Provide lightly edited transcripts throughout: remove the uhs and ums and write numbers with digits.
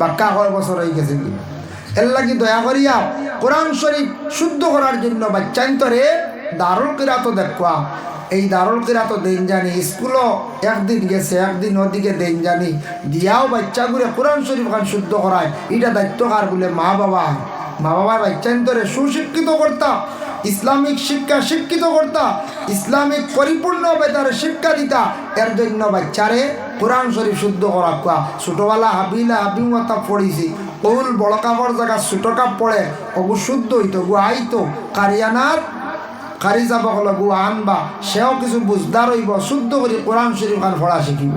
বাক্কা কয় বছর হয়ে গেছে কি এর লাগি দয়া করিয়া কোরআন শরীফ শুদ্ধ করার জন্য বাচ্চান্তরে দারুল কিরাত দেখবা এই দারুল কিরাত দিন জানি স্কুলও একদিন গেছে একদিন ওদিকে দিন জানি দিয়াও বাচ্চাগুলো কোরআন শরীফ খান শুদ্ধ করায় এটা দায়িত্ব কার বলে মা বাবার বাচ্চান্তরে সুশিক্ষিত করতা ইসলামিক শিক্ষা শিক্ষিত করতা ইসলামিক পরিপূর্ণভাবে তার শিক্ষা দিতা এর জন্য বাচ্চারে কোরআন শরীফ শুদ্ধ করা কোয়া ছোটবেলা হাবিমতা পড়িছি ওল বড় কাপড় জায়গা ছোট কাপ পড়ে ওগু শুদ্ধ হইতো গু আইতো কারিয়ানার কারি যাব হলো গু আনবা সেও কিছু বুঝদার হইব শুদ্ধ করে কোরআন শরীফ খান পড়া শিখিব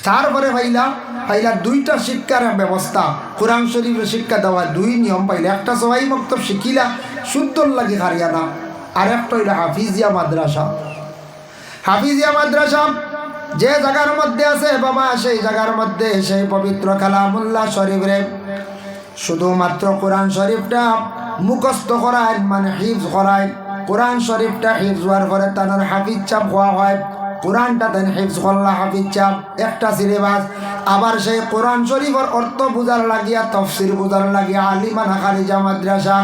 তারপরে পাইলা দুইটা শিক্ষার ব্যবস্থা কোরআন শরীফের শিক্ষা দেওয়া দুই নিয়ম পাইলে একটা সবাই মক্তব শিখিলা শুদ্ধর লাগে হারিয়ানা আর একটা হইল হাফিজিয়া মাদ্রাসা যে জায়গার মধ্যে আছে বাবা সেই জায়গার মধ্যে সেই পবিত্র কালামুল্লাহ শরীফরে শুধুমাত্র কোরআন শরীফটা মুখস্থ করায় মানে হিফজ করায় কোরআন শরীফটা হিফজ হওয়ার পরে তার হাফিজ চাপ হওয়া হয় কোরআনটা দেন হিফজ করলা হাফিজ চাপ একটা সিলেবাস আবার সেই কোরআন শরীফের অর্থ বুঝার লাগিয়া তফসির বুঝার লাগিয়া আলিমানা খালিজা মাদ্রাসা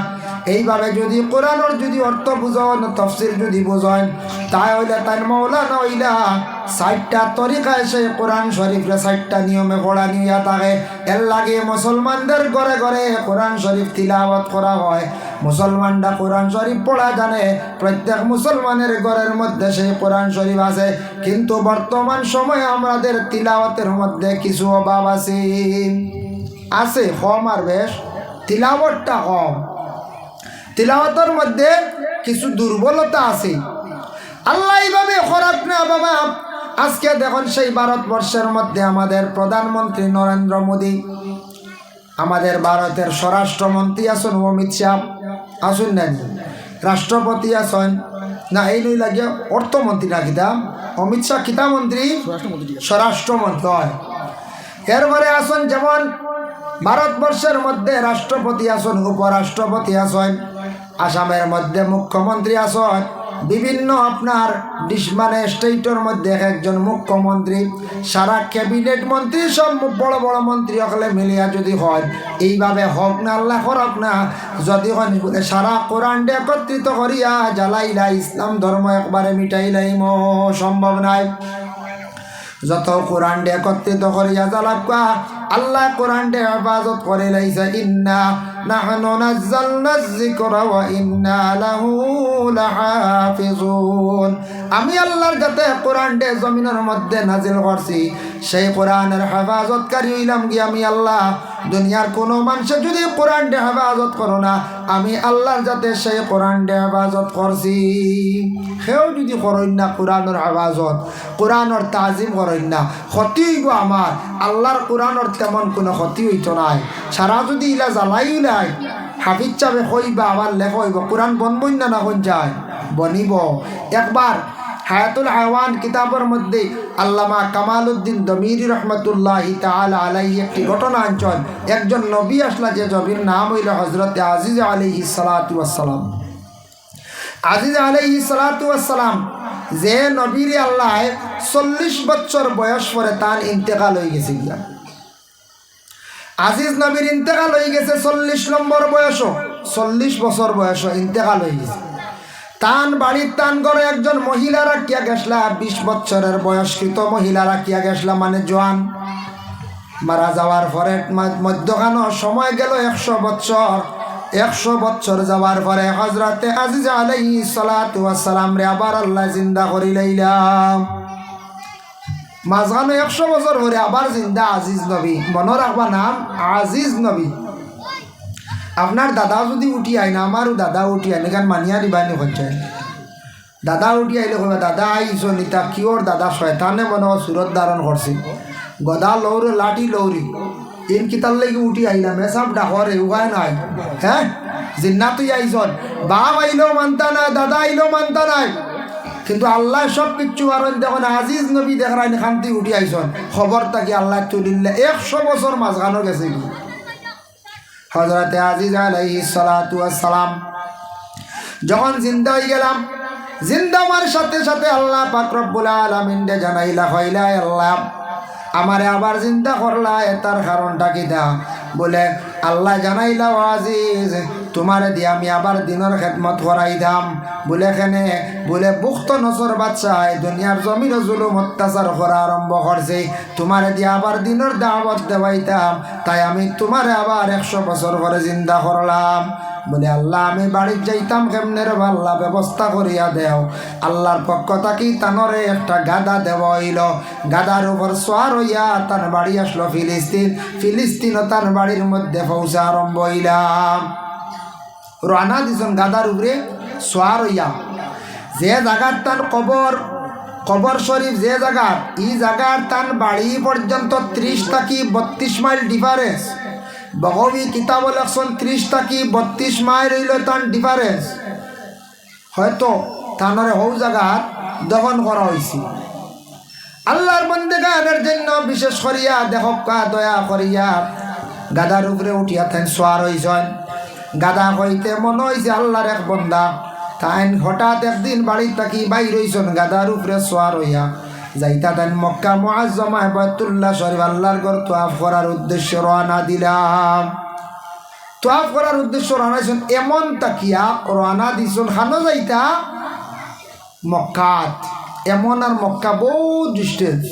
এইভাবে যদি কোরআনের যদি অর্থ বুঝন তফসির যদি বুঝেন তাহলে তাই মৌলানা হইলা 60টা তরিকায় সেই কোরআন শরীফরে 60টা নিয়মে পড়া নিয়ে থাকে এর লাগে মুসলমানদের ঘরে ঘরে কোরআন শরীফ তিলাওয়াত করা হয় মুসলমানরা কোরআন শরীফ পড়া জানে প্রত্যেক মুসলমানের ঘরের মধ্যে সেই কোরআন শরীফ আছে কিন্তু বর্তমান সময়ে আমাদের তিলাওয়াতের মধ্যে কিছু অভাব আছে কম আর বেশ তিলাওয়াতটা কম তিলাওয়াতের মধ্যে কিছু দুর্বলতা আছে আল্লাহ এইভাবে খরাক না বাবা আজকে দেখুন সেই ভারতবর্ষের মধ্যে আমাদের প্রধানমন্ত্রী নরেন্দ্র মোদী আমাদের ভারতের স্বরাষ্ট্রমন্ত্রী আছেন অমিত শাহ আসুন না রাষ্ট্রপতি আছেন না এই নই লাগে অর্থমন্ত্রী না কিতা অমিত শাহ কিতা মন্ত্রী স্বরাষ্ট্রমন্ত্রী হয় এরপরে আসুন যেমন ভারতবর্ষের মধ্যে রাষ্ট্রপতি আছেন উপরাষ্ট্রপতি আছেন আসামের মধ্যে মুখ্যমন্ত্রী আছেন বিভিন্ন আপনার মানে স্টেটের মধ্যে একজন মুখ্যমন্ত্রী সারা ক্যাবিনেট মন্ত্রী সব বড় বড় মন্ত্রী হলে মিলিয়া যদি হয় এইভাবে হোক না আল্লাহ করক না যদি সারা কোরআন একত্রিত করিয়া জ্বালাইলা ইসলাম ধর্ম একবারে মিটাইলাই সম্ভব নাই যত কোরআন একত্রিত করিয়া জ্বালাকা আল্লাহ কোরআন হেফাজত করে লাইছে ইন্না নাহনু নাযালনায যিকরা ওয়া ইন্না লাহু লাহাফিজুন আমি আল্লাহর যাতে কোরআন জমিনের মধ্যে নাজিল করছি সেই কোরআনের হেফাজতকারী হইলাম কি আমি আল্লাহ দুনিয়ার কোনো মানুষ যদি কোরআন হেফাজত করো না আমি আল্লাহর যাতে সেই কোরআন হেফাজত করছি সেও যদি করেন না কোরআনের হেফাজত কোরআনের তাজিম করেন না ক্ষতি হইব আমার আল্লাহর কোরআনের তেমন কোনো ক্ষতি হইত নাই সারা যদি ইলা জ্বালাই নাই হাফিজ চাবে কইবা আবার লেখ হইব কোরআন বনবই না না কোন যায় বনিব একবার হায়াতুল হায়াওয়ান কিতাবের মধ্যে আল্লামা কামালউদ্দিন দমিরি রহমতুল্লাহি তাআলা আলাইহি একটি ঘটনা আনছেন একজন নবী আসলা যে নবীর নাম হইল হযরতে আজিজ আলাইহিস সালাতু ওয়াস সালাম আজিজ আলাইহিস সালাতু ওয়াস সালাম যে নবীর আল্লাহ 40 বছর বয়স পরে তার ইন্তেকাল হয়ে গেছে গিয়া আজিজ নবীর ইন্তেকাল হয়ে গেছে 40 নম্বর বয়স 40 বছর বয়স ইন্তেকাল হয়ে গেছে তান বাড়ির তান করে একজন মহিলা রাখিয়া গেছলা 20 বছরের বয়স্কৃত মহিলা রাখিয়া গেছলা মানে জোয়ান মারা যাওয়ার পরে মধ্যখানো সময় গেল 100 বছর 100 বছর যাওয়ার পরে হযরতে আজিজ আলাইহিস সালাতু ওয়াস সালাম রে আবার আল্লাহ জিন্দা করি লাইলাম মাঝখানে 100 বছর পরে আবার জিন্দা আজিজ নবী মনে রাখবা নাম আজিজ নবী আপনার দাদা যদি উঠি আয় না আমারও দাদা উঠি আয় এখান মানিয়া দিবানি হচ্ছে দাদা উঠি আইলে কবে দাদা আইস নিতা কিওর দাদা শয়তানে মনে সুরত ধারণ করছি গদা লৌরে লাঠি লৌরি ইন কিতার লাগি উঠি আইলাম এসব ডাকরে উগায় নাই হ্যাঁ জিন্না তুই আইসন বাপ আইলেও মানতা নাই দাদা আইলেও মানতা নাই কিন্তু আল্লাহ সব কিচ্ছু কারণ দেখুন আজিজ নবী দেখরাই খান্তি উঠি আইসন খবর তাকে আল্লাহ তুলিলে 100 বছর মাঝখানো গেছে কি হযরতে আজিজ আলাইহিস সালাতু ওয়াস সালাম যখন জিন্দা হয়ে গেলাম জিন্দা হওয়ার সাথে সাথে আল্লাহ পাক রব্বুল আলামিন দে জানাইলা হইলা আল্লাহ আমারে আবার চিন্তা করলা তার কারণটা কি দা? বলে আল্লাহ জানাইলা আজিজ তোমারে দিয়ে আমি আবার দিনের খেদমত করাই দাম। বলে কেনে? বলে বুখত নসর বাদশাহ দুনিয়ার জমিন জুলুম অত্যাচার করা আরম্ভ করছে, তোমারে দিয়ে আবার দিনের দাওয়াত দেওয়াইতাম, তাই আমি তোমারে আবার 100 বছর করে জিন্দা করলাম। বলে আল্লাহ আমি বাড়ির যাইতাম কেমনে রে? আল্লাহ ব্যবস্থা করিয়া দেও। আল্লাহর পক্ষ থাকি তানরে একটা গাদা দেওয়া হইল। গাদার উপর সোয়ার হইয়া তার বাড়ি আসলো ফিলিস্তিন তার বাড়ির মধ্যে পৌঁছা আরম্ভ হইলাম। রানা দিছন গাদার উপরে সোয়ার হইয়া। যে জায়গার তার কবর শরীফ, যে জায়গার এই জায়গার তার বাড়ি পর্যন্ত 30 থেকে 32 মাইল ডিফারেন্স। বগবী কিতাব লেখছেন 30 থেকে 32 মাইল হইল তার ডিফারেন্স। হয়তো তানরে হৌ জায়গার দফন করা হয়েছে। আল্লাহর বন্দেগানের জন্য বিশেষ করিয়া দেখকা দয়া করিয়া গাদার উপরে উঠিয়া থাকেন সোয়ার হইছেন। গাদা হইতে মনে হয়েছে আল্লাহর এক বন্দা। তাই হঠাৎ একদিন বাড়ি থাকি বাইর হইছেন গাদার উপরে সোয়ার হইয়া যাইতা তাই মক্কা মুআজ্জমায় বাইতুল্লাহ শরীফ আল্লাহর ঘর তোয়াফ করার উদ্দেশ্যে রওনা দিলাম। তোয়াফ করার উদ্দেশ্য রওনাইছেন, এমন তাকিয়া রওনা দিছেন খানো যাইতা মক্কাত। এমন আর মক্কা বহুত ডিস্টেন্স।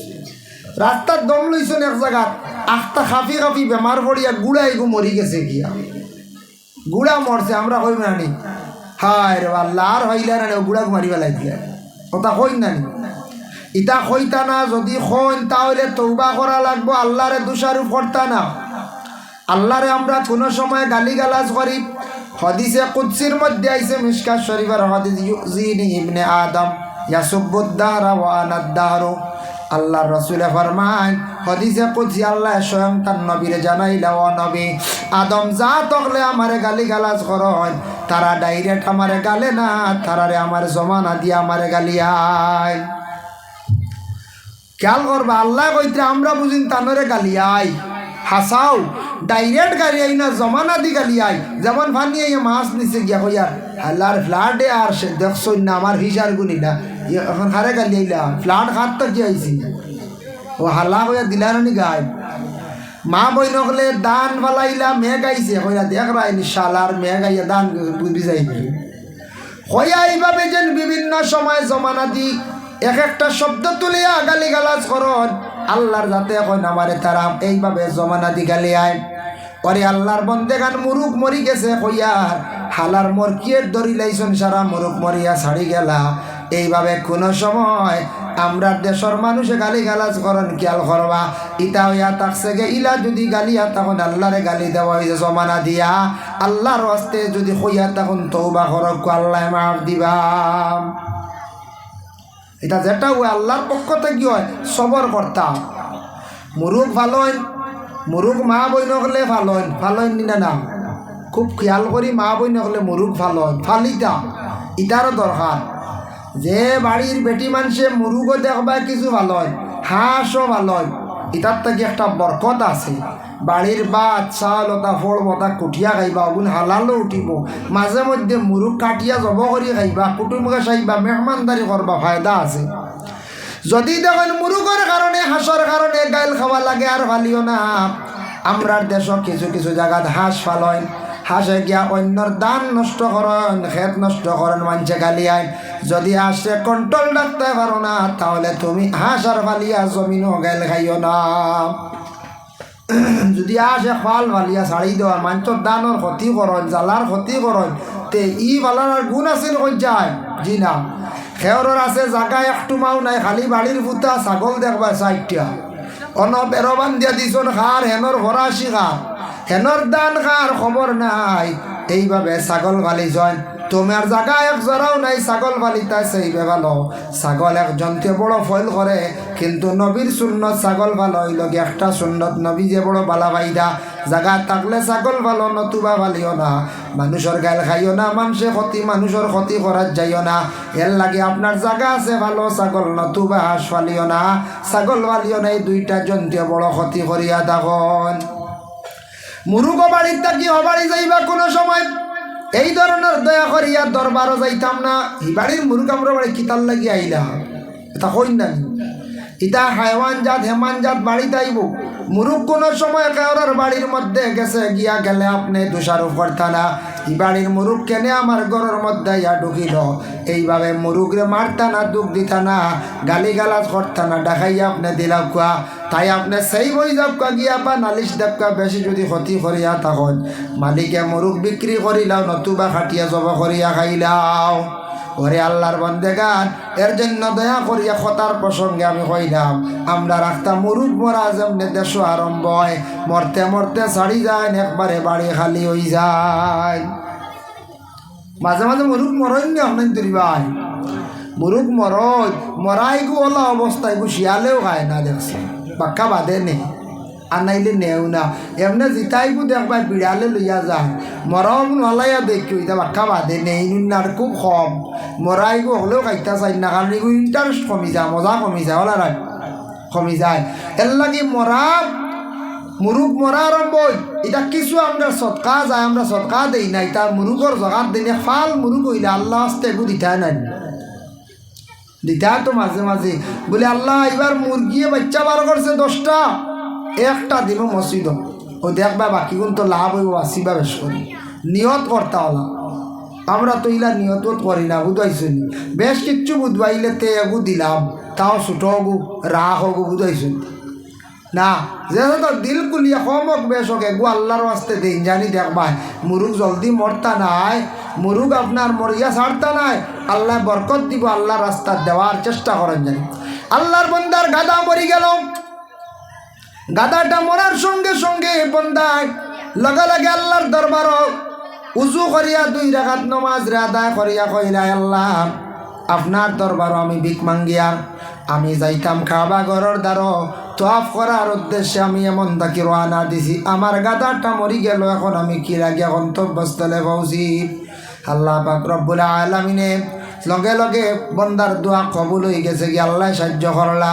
রাস্তার দম লইছেন এক জায়গাত, আখটা খাফি খাফি বেমার পড়িয়া গুড়া এগু মরি গেছে গিয়া। গুড়া মরছে, আমরা কই নানি হায় রে আল্লাহ আর হইলা না গুড়াকে মারি পেলাই দিলে ওটা কই নানি। ইটা কইতা না, যদি কইন তাহলে তৌবা করা লাগবো, আল্লাহরে দোষারোপ করতা না। আল্লাহরে আমরা কোনো সময় গালিগালাজ করি। হাদিসে কুদসির মধ্যে আইছে মিশকাত শরীফের হাদিস, ইউজিনি ইবনে আদম ইয়াসুবুদ্দারা ওয়া আনাদ্দারু। আল্লাহর রাসূলে ফরমায় হাদিসে কুদসি, আল্লাহ স্বয়ং তার নবীরে জানাইলা, ও নবী আদম যা তকলে আমারে গালিগালাজ করন, তারা ডাইরেক্ট আমারে গালে না, তারারে আমার জমানা দিয়ে আমারে গালিয়ায়। খেয়াল করবা, আল্লাহ কইতে আমরা বুঝিন তানরে গালিয়াই হাসাও, ডাইরেক্ট গালিয়াই না, জমানা দি গালিয়াই। যেমন ফানি মাছ নিচে গিয়া কইয়ার হাল্লার ফ্লাডে আর সে দেখছই না আমার হিসার গুলি না, এখন হারে গালিয়াইলা ফ্লাড খাত তো কি আইছি ও হাল্লা কইয়া দিলানি গায়। মা বই নকলে দান ফালাইলা মেঘ আইছে, কইয়া দেখ রাইনি শালার মেঘ আইয়া দান বিজাইবে। কইয়া এইভাবে যেন বিভিন্ন সময় জমানা দি এক একটা শব্দ তুলিয়া গালি গালাজ করন, আল্লাহর যাতে এখন আমারে তারা এইভাবে জমানা দি গালিয়ায়। পরে আল্লাহর বন্দেগান মুরুখ মরি গেছে কইয়ার হালার মরকিয়ের দড়ি লাইছন, সারা মুরুখ মরিয়া ছাড়ি গেলা। এইভাবে কোনো সময় আমরা দেশের মানুষে গালি গালাজ করেন, খেয়াল করবা। ইটা হইয়া থাকছে গে ইলা যদি গালিয়া তখন আল্লাহরে গালি দেওয়া হয়েছে জমানা দিয়া। আল্লাহর হস্তে যদি কইয়া তখন তওবা করক, আল্লাহ মাফ দিবা। এটা যেটা ওই আল্লাহর পক্ষ থেকে হয় সবর করতাম। মুরুখ ভালোইন, মুরুখ মা বই নকলে ভালোইন, ভালোইন নিনা না, খুব খেয়াল করি মা বই নকলে মুরুখ ভালোইন ফালিতা। ইটারও দরকার যে বাড়ির বেটি মানুষে মুরুখও দেখবা কিছু ভালোইন, হাঁসও ভালোইন, ইটার থেকে একটা বরকত আছে। বাড়ির বাদ চাল ওটা ফল মতা কুটিয়া খাইবা, ওগুন হালালো উঠিব। মাঝে মধ্যে মুরুখ কাটিয়া জব কৰি খাইবা, কুটুমকে চাইবা, মেহমানদারি করবা, ফায়দা আছে। যদি দেখেন মুরুখের কারণে হাঁসের কারণে গাইল খাওয়া লাগে আর ভালিও না। আমরার দেশ কিছু কিছু জায়গাত হাঁস ফালইন, হাঁসে গিয়া অন্যর দান নষ্ট করেন, খেত নষ্ট করেন, মানুষে গালি আইন। যদি হাঁসে কন্ট্রোল রাখতে পারো না, তাহলে তুমি হাঁস আর ফালিয়া জমিনও গাইল খাইও না। যদি আসে ফাল ফালিয়া ছাড়ি দেওয়া মানুষের দানের ক্ষতি করেন, জ্বালার ক্ষতি করেন, তে ই ফালার গুণ আছে কই যায়? জি না। খেয়রের আছে জাগা একটু মাও নাই, খালি বাড়ির ফুটা ছাগল দেখবা 4টা, অন বেরবান দিয়া দিছন খার, হেনর ভরাশি খার, হেনর দান খার খবর নাই। এইভাবে ছাগল ফালি যায়, তোমার জায়গা এক জরাও নাই, ছাগল ফালিতা সেইবে ভালো। ছাগল এক জন্তুয়ে বড় ফল করে, কিন্তু নবীর সুন্নত ছাগল ভালো হইল কি একটা সুন্নত নবী যে বড় বালা ভাইদা। জায়গা থাকলে ছাগল ভালো, নতুবা ভালিও না। মানুষের গাইল খাইও না, মানুষের ক্ষতি করার যাইও না। এর লাগে আপনার জায়গা আছে ভালো ছাগল, নতুবা হাঁস ফালিও না, ছাগল ফালিও না। এই দুইটা জন্তুয়ে বড় ক্ষতি করিয়া তখন মুরুগ বাড়ির থাকি অবাড়ি যাইবা কোনো সময় এই ধরনের দয়া করিয়া দরবারও যাইতাম না। এই বাড়ির মুরুগ আমরা বাড়ি কিতাল লাগি আইলা, এটা কই না ইতা হাইওয়ান জাত হেমান জাত বাড়িতে আইব মুরুখ কোনো সময় কারোর বাড়ির মধ্যে গেছে গিয়া গেলে আপনি দোষারোপ করতা না ই বাড়ির মুরুখ কেনে আমার ঘরের মধ্যে ইয়া ঢুকিল এইভাবে মুরুখরে মারতা না দুঃখ দিতা না গালি গালাজ করতা না ডাকাইয়া আপনি দিলাম কুয়া তাই আপনি সেই বই যাবকা গিয়া বা নালিশ দেবকা বেশি যদি ক্ষতি করিয়া তখন মালিকে মুরুখ বিক্রি করিলাও নতুবা খাটিয়া জব করিয়া খাইলাও ওরে আল্লাহর বন্দেগান এর জন্য দয়া করিয়া কথার প্রসঙ্গে আমি কইলাম আমরা রাখতাম মুরুখ মরা যেমনি দেশ আরম্ভ হয় মরতে মরতে ছাড়ি যায় একবারে বাড়ি খালি হয়ে যায় মাঝে মাঝে মুরুখ মরই নি আপনার তুলি ভাই মুরুখ মরাই গু ওলা অবস্থায় গু শিয়ালেও খায় না দেখছি বাক্কা বাদে নেই আর নাইলে নেও না এমনি জিতাইবু দেখবা বিড়ালে লইয়া যায় মরম নলাইয়া দেখি ওইটা বাক্কা বাদে নেই আর খুব কম মরাইগু হলেও খাইতা চাই না কারণ এগুলো ইন্টারেস্ট কমি যায় মজা কমি যায় ওলা রাখ কমি যায় এর লাগে মুরুখ মরা আরম্ভ এটা কিছু আমরা সৎকা যায় আমরা সৎকা দেই নাই তার মুরুখর জগাত দিনে ফাল মুরুখ হইলে আল্লাহ আসতে এগু দিতাই নাই দিতা তো মাঝে মাঝে বলে আল্লাহ এবার মুরগিয়ে বাচ্চা বার করছে 10টা একটা দিব মসজিদ ও দেখবা বাকি গুণ তো লাভ হইব আসিবা বেশ করি নিয়ত করতা হলা আমরা তো ইলা নিয়ত করি না বুঝাইছি বেশ কিচ্ছু বুধবাইলে তে এগু দিলাম তাও ছোট হগু রাহ হগু বুঝাইছি না যেহেতু দিল কুলিয়া কম হোক বেশ হোক এগু আল্লাহর আসতে দিন জানি দেখবা মুরুখ জলদি মরতা নাই মুরুখ আপনার মরিয়া ছাড়তা নাই আল্লাহ বরকত দিব আল্লাহ রাস্তা দেওয়ার চেষ্টা করেন জানি আল্লাহর বন্দার গাদা মরি গেল গাদাটা মরার সঙ্গে সঙ্গে বন্দায় লগে লগে আল্লাহর দরবার উজু করিয়া 2 রাকাত নামাজ আদায় করিয়া কইলা আল্লাহ আপনার দরবার আমি ভিক মাঙ্গিয়া আমি যাইতাম কাবা ঘরের দ্বার তওয়াফ করার উদ্দেশ্যে আমি এমন তাকে রওনা দিছি আমার গাদাটা মরি গেল এখন আমি কি লাগিয়া গন্তব্যস্থলে পৌঁছি আল্লাহ পাক রব্বুল আলামিনে লগে লগে বন্দার দোয়া কবুল হয়ে গেছে কি আল্লাহ সাহায্য করলা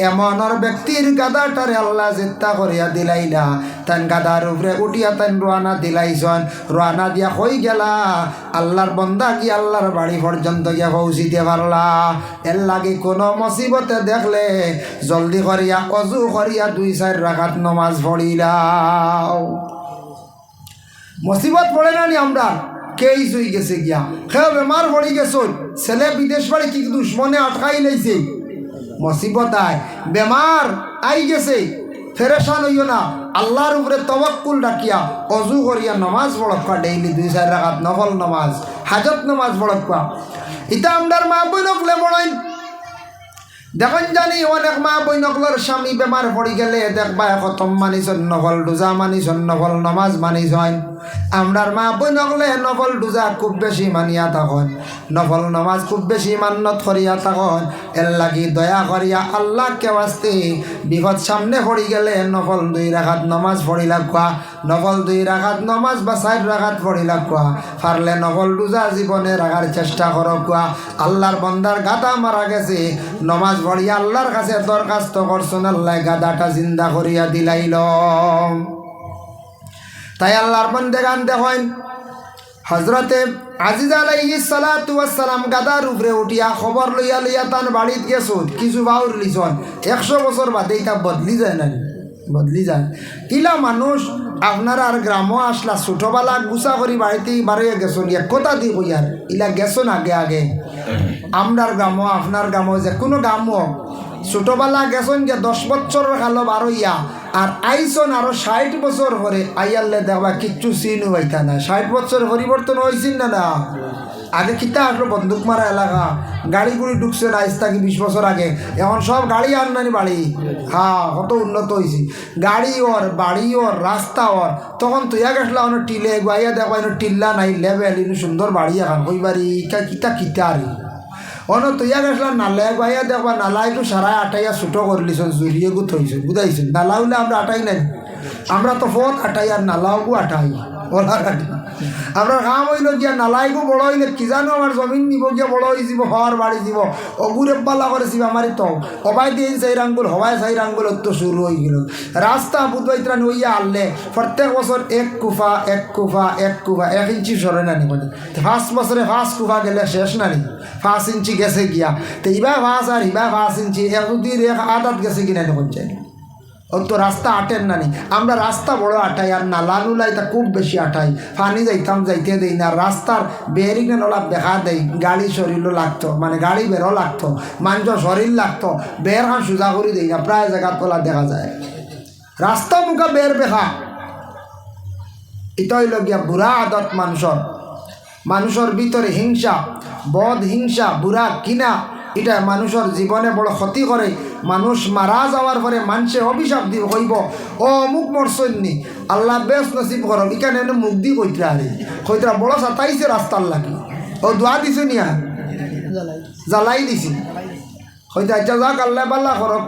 এমনর ব্যক্তির গাদাটারে আল্লাহ চেষ্টা করিয়া দিলাইলা তান গাদার উপরে উঠিয়া তান রওনা দিলাইছন রওনা দিয়া কই গেলা আল্লাহর বন্দা কি আল্লাহর বাড়ি পর্যন্ত গিয়া পৌঁছিতে পারলা এর লাগে কোনো মুসিবতে দেখলে জলদি করিয়া অজু করিয়া 2-4 রাকাত নামাজ পড়িলাও মুসিবত পড়ে না নি আমরা কেই শুই গেছে গিয়া খেয়ে বেমার পড়ি গেছ ছেলে বিদেশ বাড়ি কি দুশ্মনে আটকাই লাইছে মুসিবত আয় বেমার আই গেছে ফেরেশান হইও না আল্লাহর উপরে তাওয়াক্কুল রাখিয়া অজু করিয়া নামাজ পড়কা ডেইলি 2-4 রাকাত নফল নামাজ হাজত নামাজ পড়কা এটা আমরার মা বইনকলে পড়াই দেখুন জানি অনেক মা বইনকলর স্বামী বেমার পড়ি গেলে দেখবা খতম মানিছন নফল রোজা মানিছন নফল নামাজ মানিছন আমরার মা বইনকলে নফল রোজা খুব বেশি মানিয়া তখন নফল নামাজ খুব বেশি মান্যত করিয়া তখন এর লাগি দয়া করিয়া আল্লাহকে ওয়াস্তে বিপদ সামনে পড়ি গেলে নফল 2 রাকাত নামাজ পড়ি লাগবা নফল 2 রাকাত নামাজ বা 4 রাকাত পড়ি লাগবা পারলে নফল রোজা জীবনে রাখার চেষ্টা করবা আল্লাহর বান্দার গাদা মারা গেছে নামাজ পড়িয়া আল্লাহর কাছে দরখাস্ত করছেন আল্লাহ গাদাটা জিন্দা করিয়া দিলাইল তাই আল্লাহর বান্দাগান দেখেন হযরতে আজিজ আলাইহিস সালাতু ওয়াস সালাম গাদার উপরে উঠিয়া খবর লইয়া লইয়া তান বাড়িত গেছো কিছু বাউর লিছন 100 বছর বাদে এটা বদলি যায় না বদলি যায় কিলা মানুষ আপনারা আর গ্রামও আসলা ছোটবেলা গুছা করি বাড়িতে বাড়িয়ে গেছো এক কথা দি কইয়ার ইলা গেছো না আগে আগে আমরার গ্রামও আপনার গ্রামও যে কোনো গ্রামও ছোটবেলা গেছেন যে 10 বছরের কালো বারইয়া আর আইসন আরো 60 বছর পরে আইয়ালে দেখবা কিচ্ছু চিনু হইতা না 60 বছর পরিবর্তন হয়েছিল না আগে কিতা আসলো বন্দুক মারা এলাকা গাড়ি গুড়ি ঢুকছে না আজ থেকে 20 বছর আগে এখন সব গাড়ি আর নানি বাড়ি হ্যাঁ কত উন্নত হয়েছি গাড়ি ওর বাড়ি ওর রাস্তা ওর তখন তুইয়া গেছলা অনেক টিলে গাইয়া দেখবা টিল্লা নাই লেভেল ইনু সুন্দর বাড়ি এখন কই বাড়ি কিতা কিতা আর অন তৈয়া গেছলা নালা গাইয়া দেখবা নালা একটু সারায় আটাইয়া ছোটো করলিস জুড়িয়ে গুত হয়েছে বুঝাইছেন নালা হলে আমরা আটাই নাই আমরা তো ফত আটাই আর নালাও আটাই ওলা গাড়ি আপনার কাম হইল গিয়া নালাইগো বড় হইলে কি জানো আমার জমিন নিব গিয়া বড় হয়ে যাব হওয়ার বাড়ি দিব অগুরে পাল্লা করেছি আমারই তো হবাই দিন সেই রাঙ্গুল হবাই সেই রাঙ্গুল তো শুরু হয়ে গেল রাস্তা বুধবাইত্রান হইয়া আনলে প্রত্যেক বছর এক কুফা 1 ইঞ্চি সরে নানি বলে 5 বছরে 5 কুফা গেলে শেষ নানি 5 ইঞ্চি গেছে গিয়া তো ইবা 5 আর ইবা 5 ইঞ্চি একদিন এক আদাত গেছে কিনা দেখুন চাই ও তো রাস্তা আটেন নানি আমরা রাস্তা বড় আটাই আর নালা নুলাইটা খুব বেশি আটাই পানি যাইতে দেই না রাস্তার বেরিংয়ে নলাপ দেখা দেই গাড়ি শরীরও লাগতো মানে গাড়ি বেরো লাগতো মানুষ শরীর লাগতো বের খান সোজা করে দেই না প্রায় জায়গা তোলা দেখা যায় রাস্তা মুখা বের বেখা এটা হইল গিয়া বুড়া আদত মানুষের ভিতরে হিংসা বদ হিংসা বুড়া কিনা এটা মানুষের জীবনে বড় ক্ষতি করে মানুষ মারা যাওয়ার পরে মানুষে অভিশাপ দিব কইব ও অমুক মরসন্নি আল্লাহ বেশ নসিব করক এখানে মুখ দি কইতরা আরে কইতরা বড় সাতাইছে রাস্তার লাগি ও দোয়া দিছে নিয়া জ্বালাই দিছি হয়তো আচ্ছা যাক আল্লাহ পাল্লা করক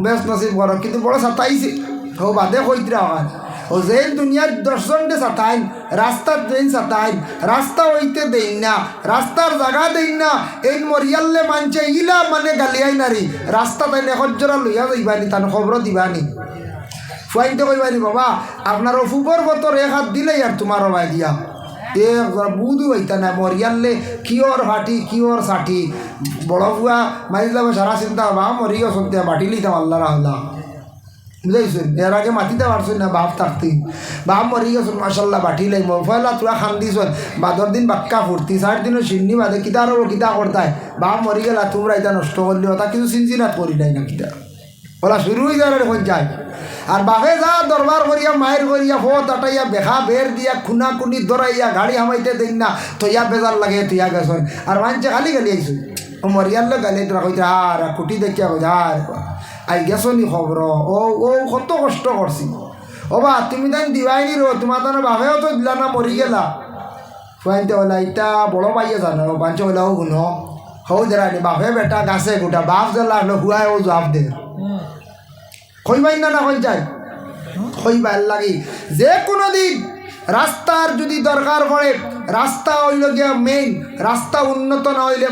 বেশ নসিব করক কিন্তু বড় সাতাইছে ও বাদে কইতরা হয় ও যে দুনিয়ার 10 জনকে সাতাইন রাস্তার ট্রেন সাতাইন রাস্তা হইতে দেই না রাস্তার জায়গা দেই না এই মরিয়াল্লে মানছে ইলা মানে গালিয়াই নারী রাস্তা তাই হজ্জরা লইয়া যাইবানি তান খবর দিবানি ফুয়াইতে কইবানি বাবা আপনার অফুপর বতর 1 হাত দিলেই আর তোমার ভাই দিয়া এ বুধু হইতা না মরিয়াল্লে কিওর ফাটি কিওর সাটি বড় ফুয়া মারিলাম সারা চিন্তা বা মরিও সত্যি বাটি লিতাম আল্লাহ রাহলা বুঝাইছেন এর আগে মাটিতে পারছেন না বাপ থাকতে বাপ মরি গেছেন মাসাল্লাহ বাটি লাইম ফয়লা তোরা খান দিছেন বাদর দিন বাক্কা ফুর্তি 4 দিনও সিন্নি বাদে কিতা রব কিতা করতায় বাপ মরি গেলা তোমরা এটা নষ্ট করলি ওটা কিছু চিনচিনাত করি নাই না কিতা ওলা শুরু হয়ে যায় এখন যায় আর বাপে যা দরবার করিয়া মায়ের করিয়া ফত আটাইয়া বেখা বের দিয়া খুনা খুনি দরাইয়া গাড়ি হামাইতে দিন না তৈয়া বেজার লাগে তুইয়া গেছেন আর মানছে খালি গালি আইসু ও মরিয়ালে গালি তোরা কইতে আর কুটি দেখিয়া কই আর আই গেছনি খবর ও কত কষ্ট করছি ও বা তুমি তাই দিবাইনি রো তোমার তার বাপেও তো দিলা না মরি গেলা ফুয়াইতে ওলা ইটা বড় পাইয়ে জানো পাঞ্চ ওলা ও গুণ হও দেরানি বাপে বেটা গাছে গোটা বাপ জ্বালা হলো হুয়াই ও জবাব দে কইবাই না কই যায় কইবার লাগি যে কোনো দিন রাস্তার যদি দরকার পড়ে রাস্তা হইল গিয়া মেইন রাস্তা উন্নত না হইলে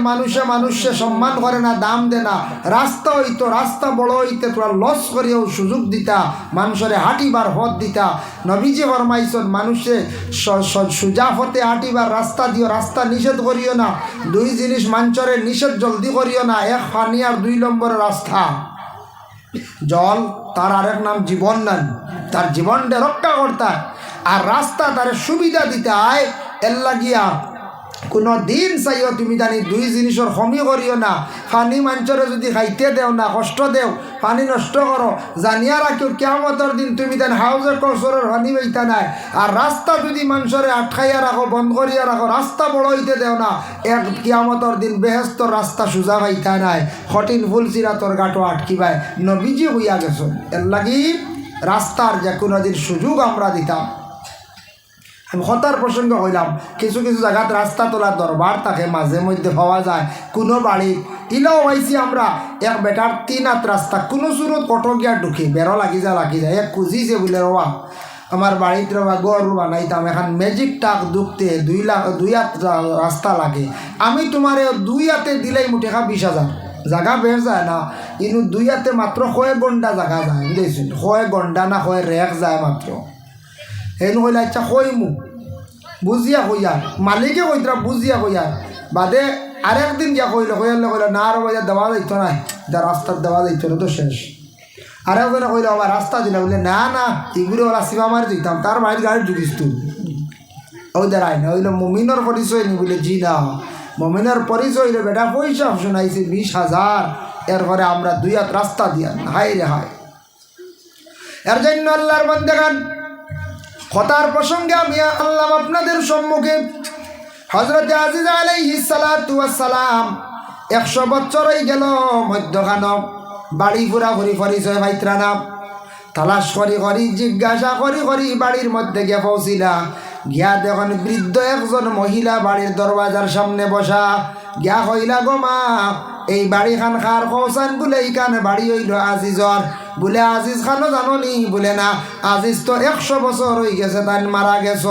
মানুষে সম্মান করে না দাম দে না রাস্তা হইতো রাস্তা বড় হইতে তোরা লস করিয়াও সুযোগ দিতা মানুষের হাঁটিবার পথ দিতা নবীজি ফরমাইছেন মানুষে সুজা পথে হাঁটিবার রাস্তা দিও রাস্তা নিষেধ করিও না 2 জিনিস মানুষরে নিষেধ জলদি করিও না 1 পানি আর 2 নম্বর রাস্তা জল তার আরেক নাম জীবন নান তার জীবনটা রক্ষা করতা আর রাস্তা তার সুবিধা দিতে হয় এর লাগিয়া কোনো দিন চাইও তুমি জানি 2 জিনিসের কমি করিও না পানি মানুষরে যদি খাইতে দেও না কষ্ট দেও পানি নষ্ট করো জানিয়া রাখিও কিয়ামতের দিন তুমি জানি হাউজের কসরের পানি পাইতা নাই আর রাস্তা যদি মানুষরে আটকাইয়া রাখো বন্ধ করিয়া রাখো রাস্তা বড় হইতে দেও না এক কিয়ামতের দিন বেহেস্তর রাস্তা সোজা পাইতা নাই কঠিন ফুল চিরাতর গাটো আটকিবাই নবীজি হইয়া গেছ এর লাগি রাস্তার যে কোনো দিন সুযোগ আমরা দিতাম আমি হতার প্রসঙ্গ হইলাম কিছু কিছু জায়গাত রাস্তা তোলার দরবার থাকে মাঝে মধ্যে পাওয়া যায় কোনো বাড়ি ইলাও হয়েছি আমরা এক বেটার 3 হাত রাস্তা কোনো সুরত অটো গিয়া ঢুকি বেরো লাগি যায় এক খুঁজিছে বলে রবা আমার বাড়িতে রবা গরু বানাইতাম এখন ম্যাজিক টাক ঢুকতে 2 হাত রাস্তা লাগে আমি তোমার 2 হাতে দিলেই মুঠে 20,000 জায়গা বের যায় না কিন্তু 2 হাতে মাত্র 1 ঘন্টা জায়গা যায় বুঝেছেন 1 ঘন্টা না 1 রেক যায় মাত্র হেন কইলা আচ্ছা কইমু বুঝিয়া কইয়ার মালিকে কইতরা বুঝিয়া কইয়ার বাদে আরেকদিন গিয়া কইলা না আর বাজার দেওয়া যাইতো না যা রাস্তার দেওয়া যাইতো না তো শেষ আরেকজনে কইলা আমার রাস্তা দিলা বলে না এগুলো ওরা সীমা মারি দিতাম তার বাড়ির গাড়ি ঢুকিস তুই ওই দাঁড়াই না ওইলো মমিনের পরিচয় নি বলে জি না মমিনের পরিচয় হইলে বেটা পয়সা শোনাইছে 20,000 এরপরে আমরা 2 হাত রাস্তা দিয়া হাই রে হাই এর জন্য আল্লাহর বান্দাগান কথার প্রসঙ্গে আমি আল্লাহ আপনাদের সম্মুখে হযরত আজিজ আলাইহিস সালাতু ওয়াস সালাম 100 বছর হয়ে গেল মধ্যখান বাড়ি পুরা ভরি পরিচয় পাইত্রা না তালাশ করি জিজ্ঞাসা করি বাড়ির মধ্যে গিয়ে পৌঁছিলা গিয়া দেখুন বৃদ্ধ একজন মহিলা বাড়ির দরওয়াজার সামনে বসা গিয়া কইলা গো মা এই বাড়ি খান খার কৌসান বলে এইখানে বাড়ি হইল আজিজর। বলে আজিজ খানও জানো নি? বলে না, আজিজ তো 100 বছর হয়ে গেছে, তাই মারা গেছ,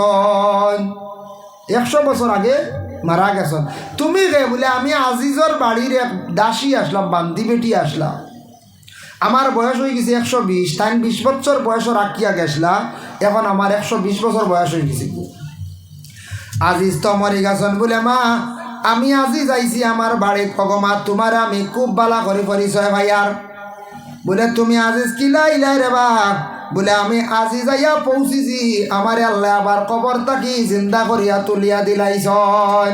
100 বছর আগে মারা গেছ। তুমি গে? বলে আমি আজিজর বাড়ির এক দাসী আসলাম, বান্দি বেটি আসলাম। আমার বয়স হয়ে গেছে 120, তাই 20 বছর বয়স রাখিয়া গেছলা, এখন আমার 120 বছর বয়স হয়ে গেছে। আজিজ তো মরে গেছেন। বলে মা আমি আজিজ আইছি আমার বাড়ির ভগমা, তোমার আমি খুব বালা করে পরিচয় ভাইয়ার। বলে তুমি আজিজ কিলাই লাই রে বা? বলে আমি আজি যাইয়া পৌঁছিছি, আমার আল্লাহ আবার কবর থাকি জিন্দা করিয়া তুলিয়া দিলাইছন।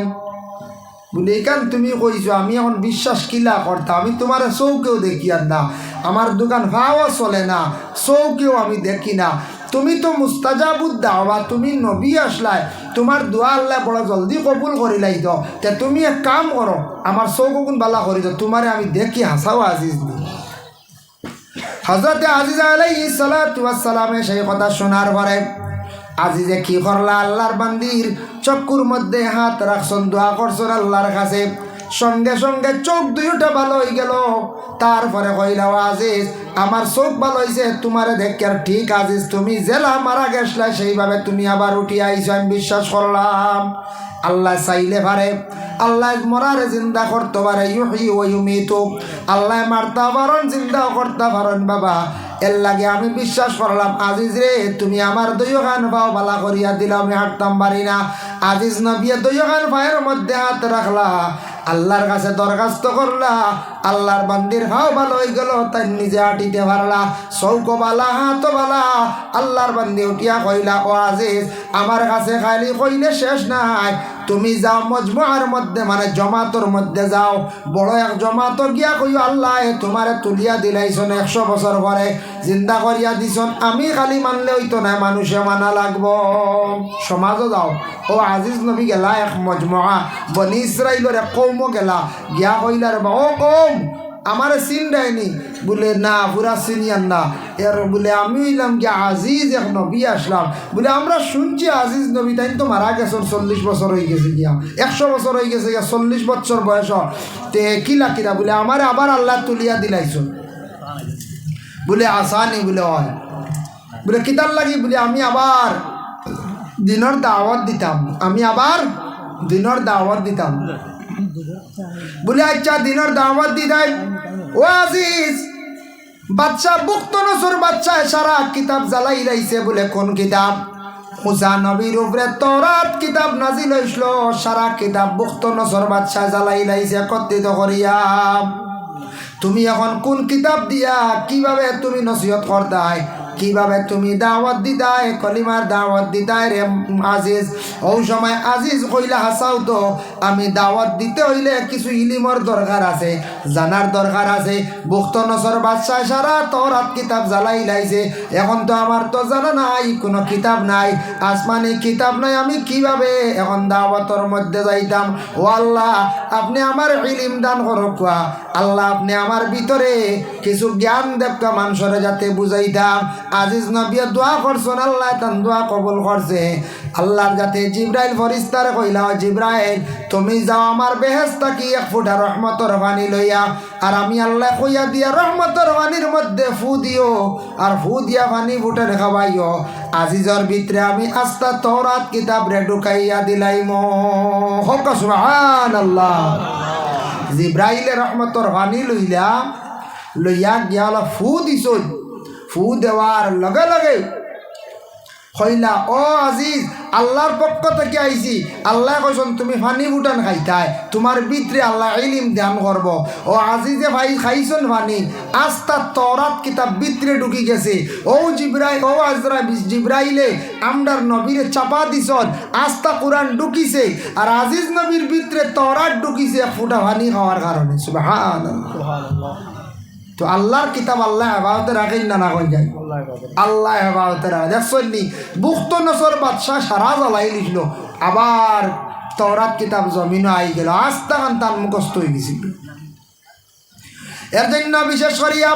বলে এখান তুমি কইছো, আমি এখন বিশ্বাস কিলা করতাম? আমি তোমার চৌকেও দেখি আর না, আমার দোকান ভাও চলে না, চৌকেও আমি দেখি না। তুমি তো মুস্তাজাবুদ দাওয়া, তুমি নবী আসলাই, তোমার দোয়া আল্লাহ বড় জলদি কবুল করিলাই তো। তে তুমি এক কাম করো, আমার চৌকুন বালা করি তো, তোমারে আমি দেখি হাসাও আজিজ নি। হযরতে আজিজ আলাইহিস সালাতু ওয়াস সালামে সেই কথা শোনার পরে আজিজে কি করলা? আল্লাহর বান্দির চক্ষুর মধ্যে হাত রাখছন, দোয়া করছন আল্লাহর কাছে। সঙ্গে সঙ্গে চোখ দুইটা ভালো হয়ে গেল। তারপরে কইলা, আজিজ আমার চোখ ভালো হয়েছে, তোমারে দেখে আর ঠিক আজিজ তুমি জেলা মারা গেছলা সেইভাবে তুমি আবার উঠি আইছো, আমি বিশ্বাস করলাম। আল্লাহ চাইলে পারে, আল্লাহ মরারে জিন্দা করতে পারে, ইউহি ওয়া ইউমিতু, আল্লাহ মারতে পারেন জিন্দাও করতে পারেন বাবা। এর লাগে আমি বিশ্বাস করলাম আজিজ রে, তুমি আমার দুইখান পাও বালা করিয়া দিলাম, আমি হাঁটতাম পারি না। আজিজ নবিয়ে দুইখান পায়ের মধ্যে হাত রাখলা, আল্লাহর কাছে দরখাস্ত করলা, আল্লাহর বান্দির ভাও ভালো হয়ে গেল, তাই নিজে হাঁটিতে পারলা, চৌক বালা হাত বালা। আল্লাহর বান্দি উঠিয়া কইলা, ও আজিজ আমার কাছে খালি কইলে শেষ নাই, তুমি যাও মজমুআর মধ্যে, মানে জমাতর মধ্যে যাও, বড় এক জমাত গিয়া কইও আল্লাহ তোমারে তুলিয়া দিলাইছন, 100 বছর পরে জিন্দা করিয়া দিছন, আমি খালি মানলে হইতো না, মানুষে মানা লাগবো। সমাজও যাও। ও আজিজ নবী গেলা এক মজমুআ, বনি ইসরাইলের এক কৌম গেলা, গিয়া কইলার বা ও কৌম আমারে চিন দেয়নি? বলে না, পুরা চিনিয়ান না। এর বলে আমি হইলাম কি আজিজ এক নবী আসলাম। বলে আমরা শুনছি আজিজ নবী, তাই তো মারা গেছেন, 40 বছর হয়ে গেছে গিয়া, 100 বছর হয়ে গেছে গিয়া, 40 বছর বয়স। তে কিলা কিরা? বলে আমার আবার আল্লাহ তুলিয়া দিলাইছুন। বলে আসানি? বলে হয়। বলে কিতার লাগি? বলে আমি আবার দিনের দাওয়াত দিতাম, আমি আবার দিনের দাওয়াত দিতাম। বলে আচ্ছা দিনের দাওয়াত দিতাম। ও আজিজ বাচ্চা বুক্ত নসর বাচ্চা সারা কিতাব জ্বালাই লাইছে। বলে কোন কিতাব? মুসা নবীর উপরে তওরাত কিতাব নাজিল হইছিল, সারা কিতাব বুক্ত নসর বাচ্চা জ্বালাই লাইছে একত্রিত করিয়া। তুমি এখন কোন কিতাব দিয়া কিভাবে তুমি নসিহত করতাই, কিভাবে তুমি দাওয়াত দিতাই, কলিমার দাওয়াত দিতাই রে আজিজ? ওই সময় আজিজ কইলা, হাসাও তো, আমি দাওয়াত দিতে হইলে কিছু ইলিমর দরকার আছে, জানার দরকার আছে। বুক্ত নসর বাদশাহ সারা তওরাত কিতাব জ্বালাই লাইছে, এখন তো আমার তো জানা নাই, কোনো কিতাব নাই, আসমানি কিতাব নাই, আমি কিভাবে এখন দাওয়াতর মধ্যে যাইতাম? ও আল্লাহ আপনি আমার ইলিম দান করুক, আল্লাহ আপনি আমার ভিতরে কিছু জ্ঞান দেবকা মানুষরে যাতে বুঝাইতাম। আজিজ নবী দোয়া করছেন, আল্লাহ তান দোয়া কবুল করছে। আল্লাহর যাতে জিব্রাইল ফরিস্তারে কইলা, জিব্রাইল তুমি যাও আমার বেহেশত কি 1 ফুটা রহমতের পানি লইয়া, আর আমি আল্লাহ কইয়া দিয়া রহমতের পানির মধ্যে ফু দিও, আর ফু দিয়া পানি ফুটে খাওয়াইও। আজিজর ভিতরে আমি আস্তা তওরাত কিতাব রে ঢুকাইয়া দিলাইম। হক সুবহানাল্লাহ। জিব্রাইলের রহমতের পানি লইয়া গিয়া ফু দিছ। ফু দেওয়ার লগে লগে কইলা, ও আজিজ আল্লাহর পক্ষ থেকে আইছি, আল্লাহ কইছেন তুমি পানি ফুটান খাইতাই, তোমার ভিতরে আল্লাহ ইলম দান করব। ও আজিজে ভাই খাইছেন পানি, আস্তা তওরাত কিতাব ভিতরে ঢুকি গেছে। ও জিব্রাইল, ও জিব্রাইলে আমরার নবীরে চাপা দিছন, আস্তা কোরআন ঢুকিছে, আর আজিজ নবীর ভিতরে তওরাত ঢুকিছে 1 ফুটা পানি খাওয়ার কারণে। সুবহানাল্লাহ। তো আল্লাহর কিতাব আল্লাহ হেফাজতে রাখেন না না কই যায়? আল্লাহ হেফাজতে রাখে। দেখছেন নি বুক্ত নসর বাদশাহ সারা জ্বালাই লিখল, আবার তওরাত কিতাব জমিনও আই গেল, আস্তা খান তার মুখস্থ হয়ে গেছিল। এর জন্য বিশেষ করিয়া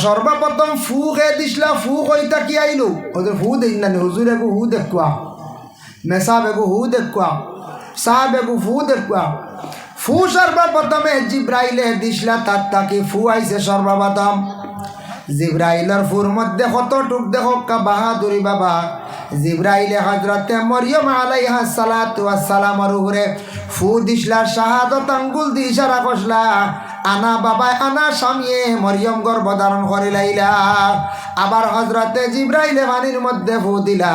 সর্বপ্রথম ফু খেয়ে দিছিলা, ফু কইতা কি আইলো? ওদের ফু দেই না, হুজুর এগু হু দেখুয়া, মেসাব এগু হু দেখুয়া, সাহেব এগু ফু দেখুয়া। ফু সর্বপ্রথমে জিব্রাইলে দিসলা তার তাকে ফু আইছে সর্বপ্রথম। জিব্রাইলের ফুর মধ্যে কতটুক দেখো কা বাহাদুরি বাবা। জিব্রাইলে হজরতে মরিয়ম আলাইহা সালাতু ওয়াসসালামের উপরে ফু দিসলা, শাহাদত আঙ্গুল দি ইশারা করলা, আনা বাবা আনা স্বামীয়ে মরিয়ম গর্ভধারণ করিলাইলা। আবার হজরতে জিব্রাইলে পানির মধ্যে ফু দিলা,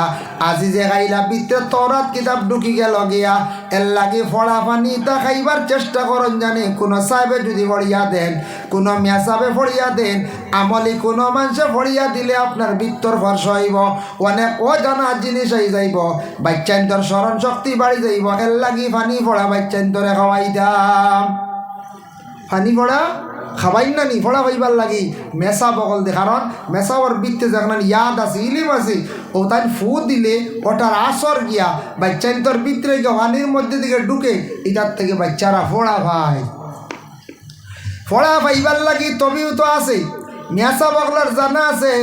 আজিজে খাইলা ভিতরে তওরাত কিতাব ঢুকি গেল গিয়া। এর লাগি ফড়া পানি তা খাইবার চেষ্টা করন জানি কোনো সাহেবে যদি ফড়িয়া দেন, কোনো মেসাবে ফড়িয়া দেন, আমলি কোনো মানুষে ফড়িয়া দিলে আপনার ভিতর ফর্স হইব, অনেক অজানা জিনিস হয়ে যাইব, বাচ্চান্তর স্মরণ শক্তি বাড়ি যাইব। এর লাগি পানি ফড়া বাচ্চান্তরে খাওয়াই দাম। পানি ফড়া খাবাই না নি ফড়া খাইবার লাগি মেসা বগল দে, কারণ মেসাওয়ার বৃত্তে যেখানে ইয়াদ আছে ইলিম আছে, ও তাই ফু দিলে ওটার আসর গিয়া বাচ্চান্তর ভিতরে গিয়ে পানির মধ্যে দিকে ঢুকে, এটার থেকে বাচ্চারা ফোড়া ভাই। ফড়া পাইবার লাগি তবেও তো আছে, মেসা বগলার জানা আছে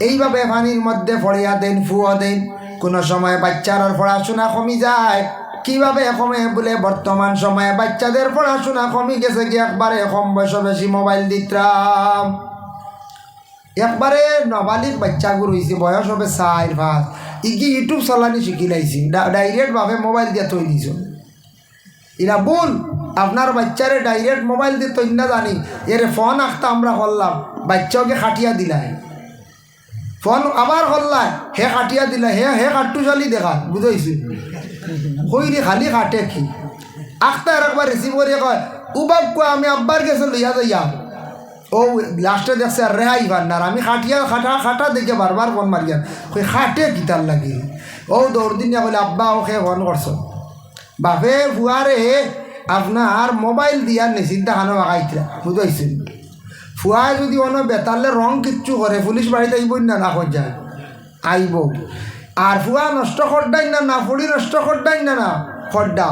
এইভাবে পানির মধ্যে ফড়িয়া দেন, ফুয়া দেন। কোনো সময় বাচ্চার পড়াশোনা কমি যায়। কিভাবে কমে বলে বর্তমান সময়ে বাচ্চাদের পড়াশোনা কমে গেছে কি একবারে কম বয়সে বেশি মোবাইল দিতাম। একবারে নবালিক বাচ্চাগুলো হয়েছে, বয়স হবে 4-5, ইকি ইউটিউব চালানি শিখি লাইছি, ডাইরেক্টভাবে মোবাইল দিয়ে তৈরি দিছ। এরা বল আপনার বাচ্চারে ডাইরেক্ট মোবাইল দিয়ে তৈরি না জানি, এর ফোন আঁকতে আমরা করলাম, বাচ্চাকে খাটিয়া দিলাই, ফোন আবার করলাই হে কাটিয়া দিলা, হে কাট্টু চালি দেখা বুঝাইছি কইরে খালি কাটে কি আখতা একবার রিসিভ করে কয় উবাব কয় আমি আব্বার গেছে লইয়া যাইয়া। ও লাস্টে দেখছে আর রেহাই ভান্ডার, আমি খাটিয়া খাটা দেখে বারবার ফোন মারিয়া কই খাটে কিতার লাগি। ও দৌড় দিন কইলে আব্বা ওকে ফোন করছ, বাপে ফুয়ারে আপনার মোবাইল দিয়া নিশ্চিত দেখানো আগাইতরা বুঝাইছি। ফুয়ায় যদি অন্য বেতারলে রং কিচ্ছু করে পুলিশ বাড়িতে আইব না, না যায় আইব। আর ফুয়া নষ্ট করডাই না ফুড়ি নষ্ট করডাই না খড্ডা।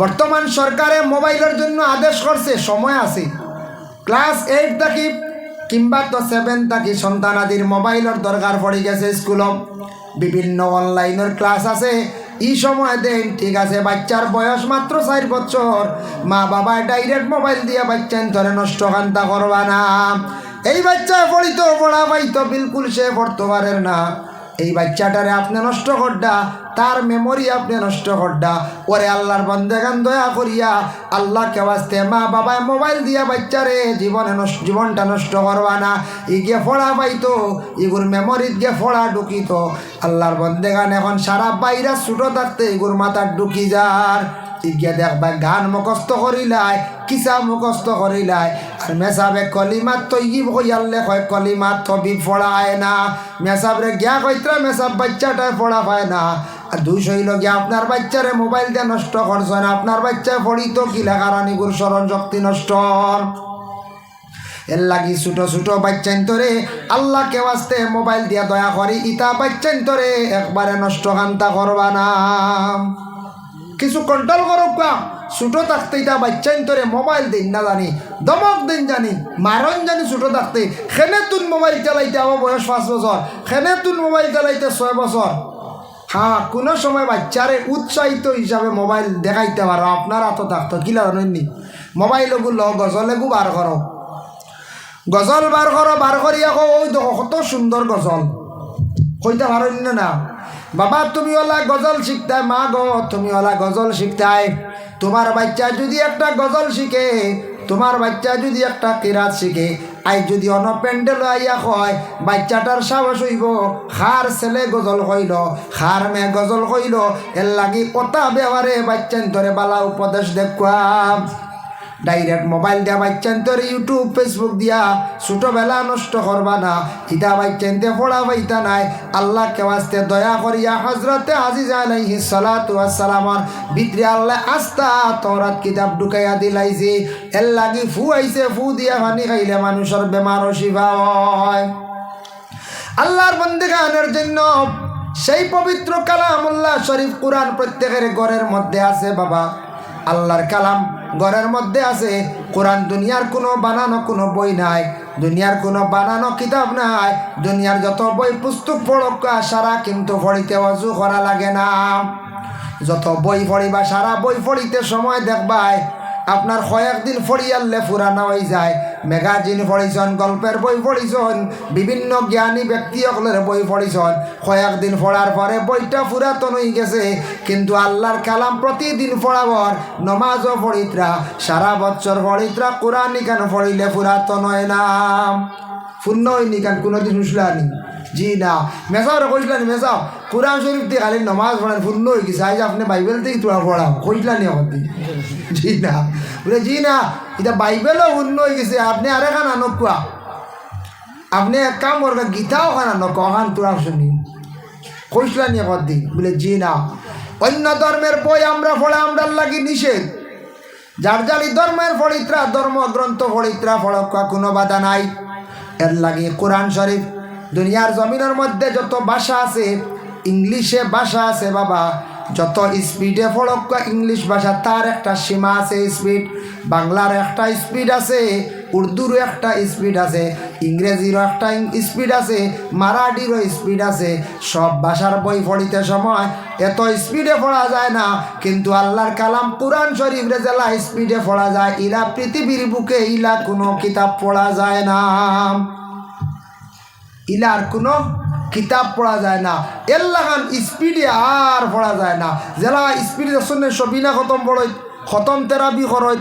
বর্তমান সরকারে মোবাইলের জন্য আদেশ করছে, সময় আছে ক্লাস 8 থাকি কিংবা তো 7 থাকি সন্তানাদির মোবাইলের দরকার পড়ে গেছে। স্কুলত বিভিন্ন অনলাইনের ক্লাস আছে, এই সময় দেন ঠিক আছে। বাচ্চার বয়স মাত্র 4 বছর, মা বাবা ডাইরেক্ট মোবাইল দিয়ে বাচ্চান ধরে নষ্ট কান্তা করবা না। এই বাচ্চা পড়িতো পড়া পাইতো বিলকুল সে পড়তে পারেন না, এই বাচ্চাটারে আপনি নষ্ট করডা, তার মেমোরি আপনি নষ্ট করডা। ওরে আল্লাহর বন্দেগান দয়া করিয়া আল্লাহকে ওয়াস্তে মা বাবায় মোবাইল দিয়া বাচ্চারে জীবনটা নষ্ট করবা না। ইগে ফোড়া পাইতো, ইগুর মেমোরিত গিয়ে ফোড়া ঢুকিত। আল্লাহর বন্দেগান এখন সারা বাইরা ছুটো থাকতে ইগুর মাথার ঢুকি যার। ইগে দেখবা গান মুখস্থ করিলাই, কিসা মুখস্থ করিলাই, আর মেসাবে কলিমাত তৈব কইয়ালে কয় কলিমাত থবি ফোড়ায় না। মেসাবরে গিয়া কইত্রা মেসাব বাচ্চাটায় ফোড়া পায় না। আর 200 গিয়া আপনার বাচ্চারে মোবাইল দিয়ে নষ্ট করছেন, আপনার বাচ্চা পড়িত কিলা কারণ ইগুর স্মরণ শক্তি নষ্ট। এর লাগি ছোটো ছোটো বাচ্চান্তরে আল্লাহকে ওয়াস্তে মোবাইল দিয়া দয়া করি ইতা বাচ্চান্তরে একবারে নষ্ট কান্তা করবা না, কিছু কন্ট্রোল করুক। ছোটো থাকতে এটা বাচ্চান্তরে মোবাইল দিন না জানি, দমক দিন জানি, মারণ জানি ছোটো থাকতে। খেনে তুন মোবাইল চালাইতে আমার বয়স 5 বছর, খেনে তুন মোবাইল চালাইতে 6 বছর। হ্যাঁ, কোনো সময় বাচ্চারে উৎসাহিত হিসাবে মোবাইল দেখাইতে পারো, আপনার হাতে থাকতো কিলা জানেননি। মোবাইলগুলো গজলেগু বার করো, গজল বার করো, বার করি আকৌ ওই দেখো কত সুন্দর গজল কইতে পারেন না। বাবা তুমি ওলা গজল শিখতায়, মা গো তুমি ওলা গজল শিখতায়। তোমার বাচ্চা যদি একটা গজল শিখে, তোমার বাচ্চা যদি একটা কিরাত শিখে, আই যদি অন প্যান্ডেল আইয়া হয়, বাচ্চাটার সাহস হইব খার ছেলে গজল কইল, খার মেয়ে গজল কইল। এর লাগি কথা ব্যবহারে বাচ্চান ধরে বালা উপদেশ দেখুয়াম। ডাইরেক্ট মোবাইল দিয়া বাচ্চান্তরে ইউটিউব ফেসবুক দিয়া ছোটোবেলা নষ্ট করবা না। ইটা বাচ্চানতে পড়া পাইতা নাই। আল্লাহকে ওয়াস্তে দয়া করিয়া হজরতে আজিজা আলাইহিস সালাতু ওয়াস সালামর ভিতরে আল্লাহ আস্তা তওরাত কিতাব ঢুকাইয়া দিলাইছে। এর লাগি ফু আইছে, ফু দিয়া পানি খাইলে মানুষের বেমার শিফা হয়। আল্লাহর বন্দেগানের জন্য সেই পবিত্র কালামুল্লাহ শরীফ কুরআন প্রত্যেকের ঘরের মধ্যে আছে বাবা। আল্লাহর কালাম ঘরের মধ্যে আছে। কোরআন দুনিয়ার কোনো বানানো কোনো বই নাই, দুনিয়ার কোনো বানানো কিতাব নাই। দুনিয়ার যত বই পুস্তক পড়ক সারা কিন্তু পড়িতে অজু করা লাগে না। যত বই পড়িবা সারা বই পড়িতে সময় দেখবাই আপনার কয়েকদিন ফড়িয়ালে ফুরানো হয়ে যায়। ম্যাগাজিন পড়িছন, গল্পের বই পড়িছন, বিভিন্ন জ্ঞানী ব্যক্তিসকলের বই পড়িছন, কয়েকদিন পড়ার পরে বইটা পুরাতন হয়ে গেছে। কিন্তু আল্লাহর কালাম প্রতিদিন পড়াবর, নমাজও পড়িত্রা, সারা বছর পড়িত্রা, কোরআন নিকান পড়িলে পুরাতন হয় না, পূর্ণ হয় নিকান। কোনোদিন শুনলানি? জি না। মেসাও কইসলানি, মেসাও কোরআন শরীফ দিয়ে খালি নমাজ পড়েন পূর্ণ হয়ে গেছে, আজ আপনি বাইবেল থেকে তোরা পড়াও, কইসলানি এখন? জি না। বলে জি না, এটা বাইবেলও পূর্ণ হয়ে গেছে, আপনি আর এখান আনকুয়া, আপনি এক কাম করবেন, গীতাও খান আনক ওখান তোরা শুনি, কইসলানি এখন দিন? বলে জি না। অন্য ধর্মের বই আমরা পড়া আমরা লাগি নিষেধ। যার যারি ধর্মের ফড়িত্রা, ধর্মগ্রন্থ ফড়িত্রা ফড়কা কোনো বাধা নাই। এর লাগে কোরআন শরীফ দুনিয়ার জমিনের মধ্যে যত ভাষা আছে, ইংলিশে ভাষা আছে বাবা, যত স্পিডে ফড়কা ইংলিশ ভাষা, তার একটা সীমা আছে স্পিড। বাংলার একটা স্পিড আছে, উর্দুরও একটা স্পিড আছে, ইংরেজিরও একটা স্পিড আছে, মারাঠিরও স্পিড আছে। সব ভাষার বই পড়িতে সময় এত স্পিডে পড়া যায় না, কিন্তু আল্লাহর কালাম কোরআন শরীফরে জেলা স্পিডে পড়া যায়, ইলা পৃথিবীর বুকে ইলা কোনো কিতাব পড়া যায় না, ইলার কোনো কিতাব পড়া যায় না। এল্লাখান স্পিডে আর পড়া যায় না। জেলা স্পিডে শুনে সবিনা খতম পড়ই, খতম তেরাবি করই,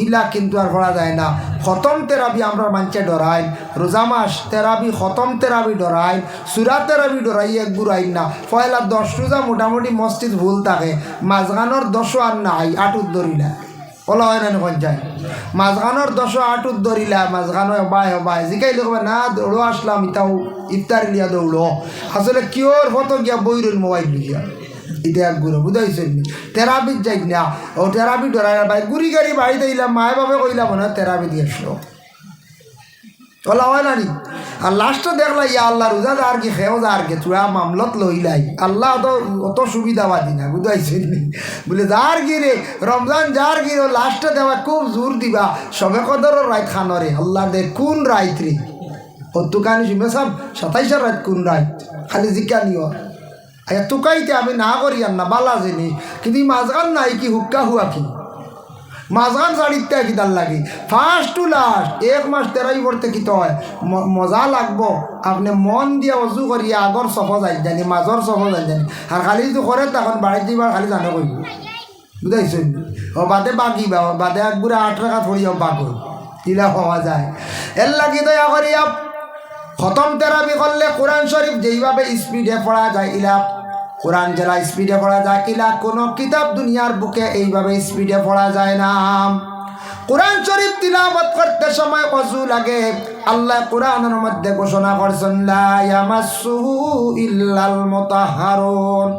ইলা কিন্তু আর পড়া যায় না। খতম তেরাবি আমরা মানছে ডরাই, রোজা মাস তেরাবি, খতম তেরাবি ডরাই, সুরা তেরাবি ডরাই, এক গুড়াই না। পয়লা 10 রোজা মোটামুটি মসজিদ ভুল থাকে, মাঝখানোর 10 আর নাই, 8 ধরিলা ওলা হয় না কোন যায়, মাঝখানোর 10 8 ধরিলা, মাঝখানো হবাই জিকাই লোক না দৌড়ো আসলাম, ইতাও ইফতার লিয়া দৌড়ো, আসলে কিওর ফটো গিয়া বইরুল মোবাইল লিয়া, এটা এক গুলো বুঝাইছেন নি? তেরাবির যাই না, ও তেরাবি ডরাই ভাই, গুড়ি গাড়ি বাড়িতে দিলাম, মায়ে বাবা কইলাম না তেরাবি দিয়ে আসলো, ওলা হয় না নি? আর লাস্টে দেখলা ইয়া আল্লাহ রোজা আর কি খেয়েও যা আর কি চূড়া মামলত লইলাই, আল্লাহ তো অত সুবিধাবাদী না, বুঝাইছেন নি? বলে যার গিরে রমজান যার গিরে লাস্টে দেওয়া খুব জোর দিবা, সবে কদরও রাত খানরে, আল্লাহ দে কোন রাত রে ও তুকানি শুনবে সব 27 রাত কোন রাত, খালি জিজ্ঞা নিও তুকাইতে আমি না করি আর না বালা জেনি, কিন্তু মাঝখান নাই কি হুক্কা হুয়া কি মাঝখান শাড়িতে কিতার লাগে, ফার্স্ট টু লাস্ট 1 মাস তেরাই পড়তে কিত হয়, মজা লাগবো। আপনি মন দিয়ে অজু করিয়া আগর সফল যাই জানি, মাঝর সফল যাই জানি, আর খালি যদি করে তখন বাড়ির দিবার খালি জানে কইব, বুঝাইছেন? ও বাদে বাগিবা, বাদে একগুড়ে 8 টাকা থরিয়াও বাগ দিলা হওয়া যায়। এর লাগি দয়া করিয়া খতম তেরাবি করলে কোরআন শরীফ যেইভাবে স্পিডে পড়া যায়, ইলা কোরআন জেলা স্পিডে পড়া যায়, ইলা কোনো কিতাব দুনিয়ার বুকে এইভাবে স্পিডে পড়া যায় না। কোরআন শরীফ তিলাওয়াত করতে সময় ওযু লাগে। আল্লাহ কোরআনের মধ্যে ঘোষণা করছেন, লা ইয়ামাসসুহু ইল্লাল মুতাহহারুন,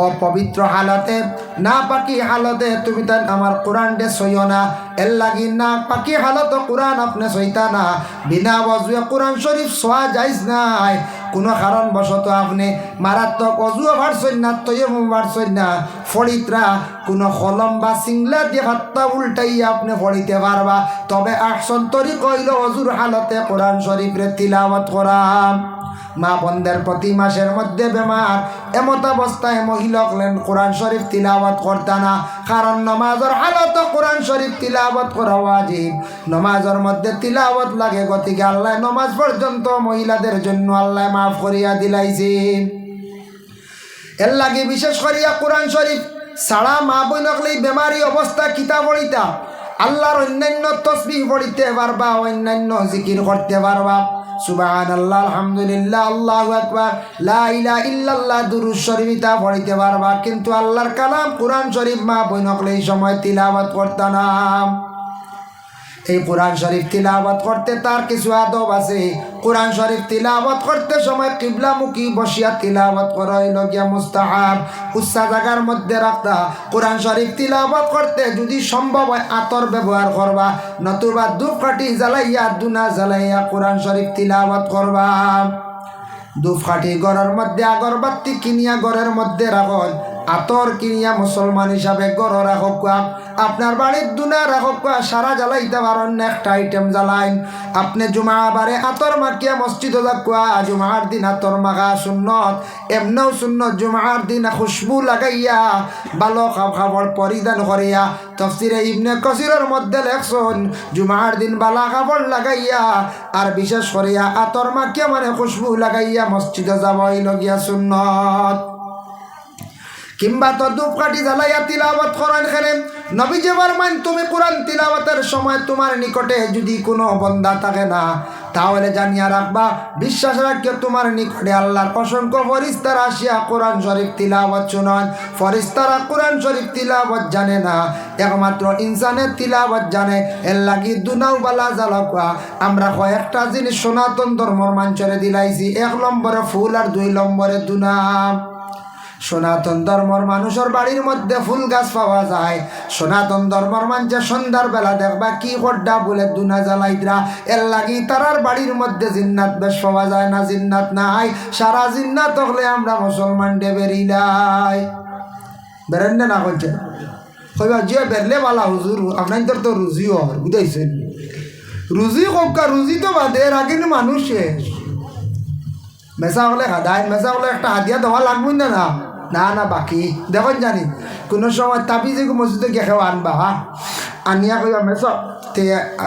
অপবিত্র হালতে, না পাকি হালতে তুমি তাই আমার কোরআন দে সইও না। এর লাগি না পাকি হালত কোরআন আপনি সইতা না, বিনা ওযুয়ে কোরআন শরীফ সোয়া যাইজ নাই। কোনো কারণবশত আপনি মারাত্মক অজুও পারছেন না, তৈয়মও পারছেন না, ফড়িতরা কোনো কলম বা সিংলা দিয়ে হাতটা উল্টাইয়া আপনি ফড়িতে পারবা। তবে আহসান তরিক হইল অজুর হালতে কোরআন শরীফরে তিলাওয়াত করা। মা বোনদের প্রতি মাসের মধ্যে বেমার, এমত অবস্থায় মহিলা হলেন কোরআন শরীফ তিলাওয়াত করতে না, কারণ নমাজের হালত কোরআন শরীফ তিলাওয়াত করা ওয়াজিব, নমাজের মধ্যে তিলাওয়াত লাগে। গতিকে আল্লাহ নমাজ পর্যন্ত মহিলাদের জন্য আল্লাহ মাফ করিয়া দিলাইছে। এর লাগে বিশেষ করিয়া কোরআন শরীফ ছাড়া মা বোন হলেই বেমারি অবস্থা কিতা পড়িতা, আল্লাহর অন্যান্য তসবিহ পড়িতে পারবা, অন্যান্য জিকির করতে পারবা, সুবহানাল্লাহ, আলহামদুলিল্লাহ, আল্লাহু আকবার, লা ইলাহা ইল্লাল্লাহ, দুরূদ শরীফ তা পড়িতে পারবা। কিন্তু আল্লাহর কালাম কোরআন শরীফ মা বোন হলে এই সময় তিলাওয়াত করতে না। এই কোরআন শরীফ তিলাওয়াত করতে তার কিছু আদব আছে। কোরআন শরীফ তিলাওয়াত করতে সময় কিবলামুখী বসিয়া তিলাওয়াত করা হইল গিয়া মুস্তাহাব, উচ্চা জায়গার মধ্যে রাখতা। কোরআন শরীফ তিলাওয়াত করতে যদি সম্ভব হয় আতর ব্যবহার করবা, নতুবা ধূপকাঠি জ্বালাইয়া দুনা জ্বালাইয়া কোরআন শরীফ তিলাওয়াত করবা। ধূপকাঠি ঘরের মধ্যে আগরবাতি কিনিয়া ঘরের মধ্যে রাখুন, আতর কিনিয়া মুসলমান হিসাবে গড় রাখক, আপনার বাড়ির দুনা রাখক, সারা জ্বালাইতে পারেন না একটা আইটেম জ্বালাইন। আপনি জুমাবারে আতর মাখিয়া মসজিদে যাকুয়া, জুমার দিন আতর মাখা সুন্নত, এমনেও সুন্নত জুমার দিন খুশবু লাগাইয়া ভালো খাবার পরিধান করিয়া। তাফসীরে ইবনে কাসিরের মধ্যে লেখছেন জুমার দিন বালা কাপড় লাগাইয়া আর বিশেষ করিয়া আতর মাখিয়া মানে খুশবু লাগাইয়া মসজিদে যাওয়াই লগিয়া সুন্নত। কিংবা তো ধূপকাঠি জ্বালাইয়া তিলাওয়াত করেন খেলেন। নবীজি ফরমান তুমি কোরআন তিলাওয়াতের সময় তোমার নিকটে যদি কোনো বান্দা থাকে না, তাহলে জানিয়া রাখবা, বিশ্বাস রাখিও তোমার নিকটে আল্লাহর অসংখ্য ফেরেশতারা আসিয়া কোরআন শরীফ তিলাওয়াত শুনান। ফেরেশতারা কোরআন শরীফ তিলাওয়াত জানে না, একমাত্র ইনসানের তিলাওয়াত জানে। এর লাগি দুনাও বালা জ্বালাকা আমরা কয়েকটা জিনিস সনাতন ধর্মর মাঞ্চরে দিলাইছি। 1 নম্বরে ফুল আর 2 নম্বরে দুনা। সনাতন ধর্মর মানুষের বাড়ির মধ্যে ফুল গাছ পাওয়া যায়। সনাতন ধর্মর মানুষে সন্ধ্যার বেলা দেখবা কি কড্ডা বলে দুনা জ্বালাইদরা। এর লাগি তারার বাড়ির মধ্যে জিন্নাত বেশ পাওয়া যায় না, জিন্নাত নাই। সারা জিন্নাত হলে আমরা মুসলমান ডে বেরিলাই বেরেন না করছে কইবা যে বেরলে বালা হুজুর আপনার তো রুজিও বুঝাইছেন। রুজি কক্কা রুজি তো বাদে এর আগে মানুষ শেষ। মেসা হলে খাদায়, মেসা হলে একটা হাতিয়া দেওয়া লাগবে না। না না না বাকি দেখুন জানি কোনো সময় তাবি যে মসজিদে গেখেও আনবা আনিয়া কইবা মেস তে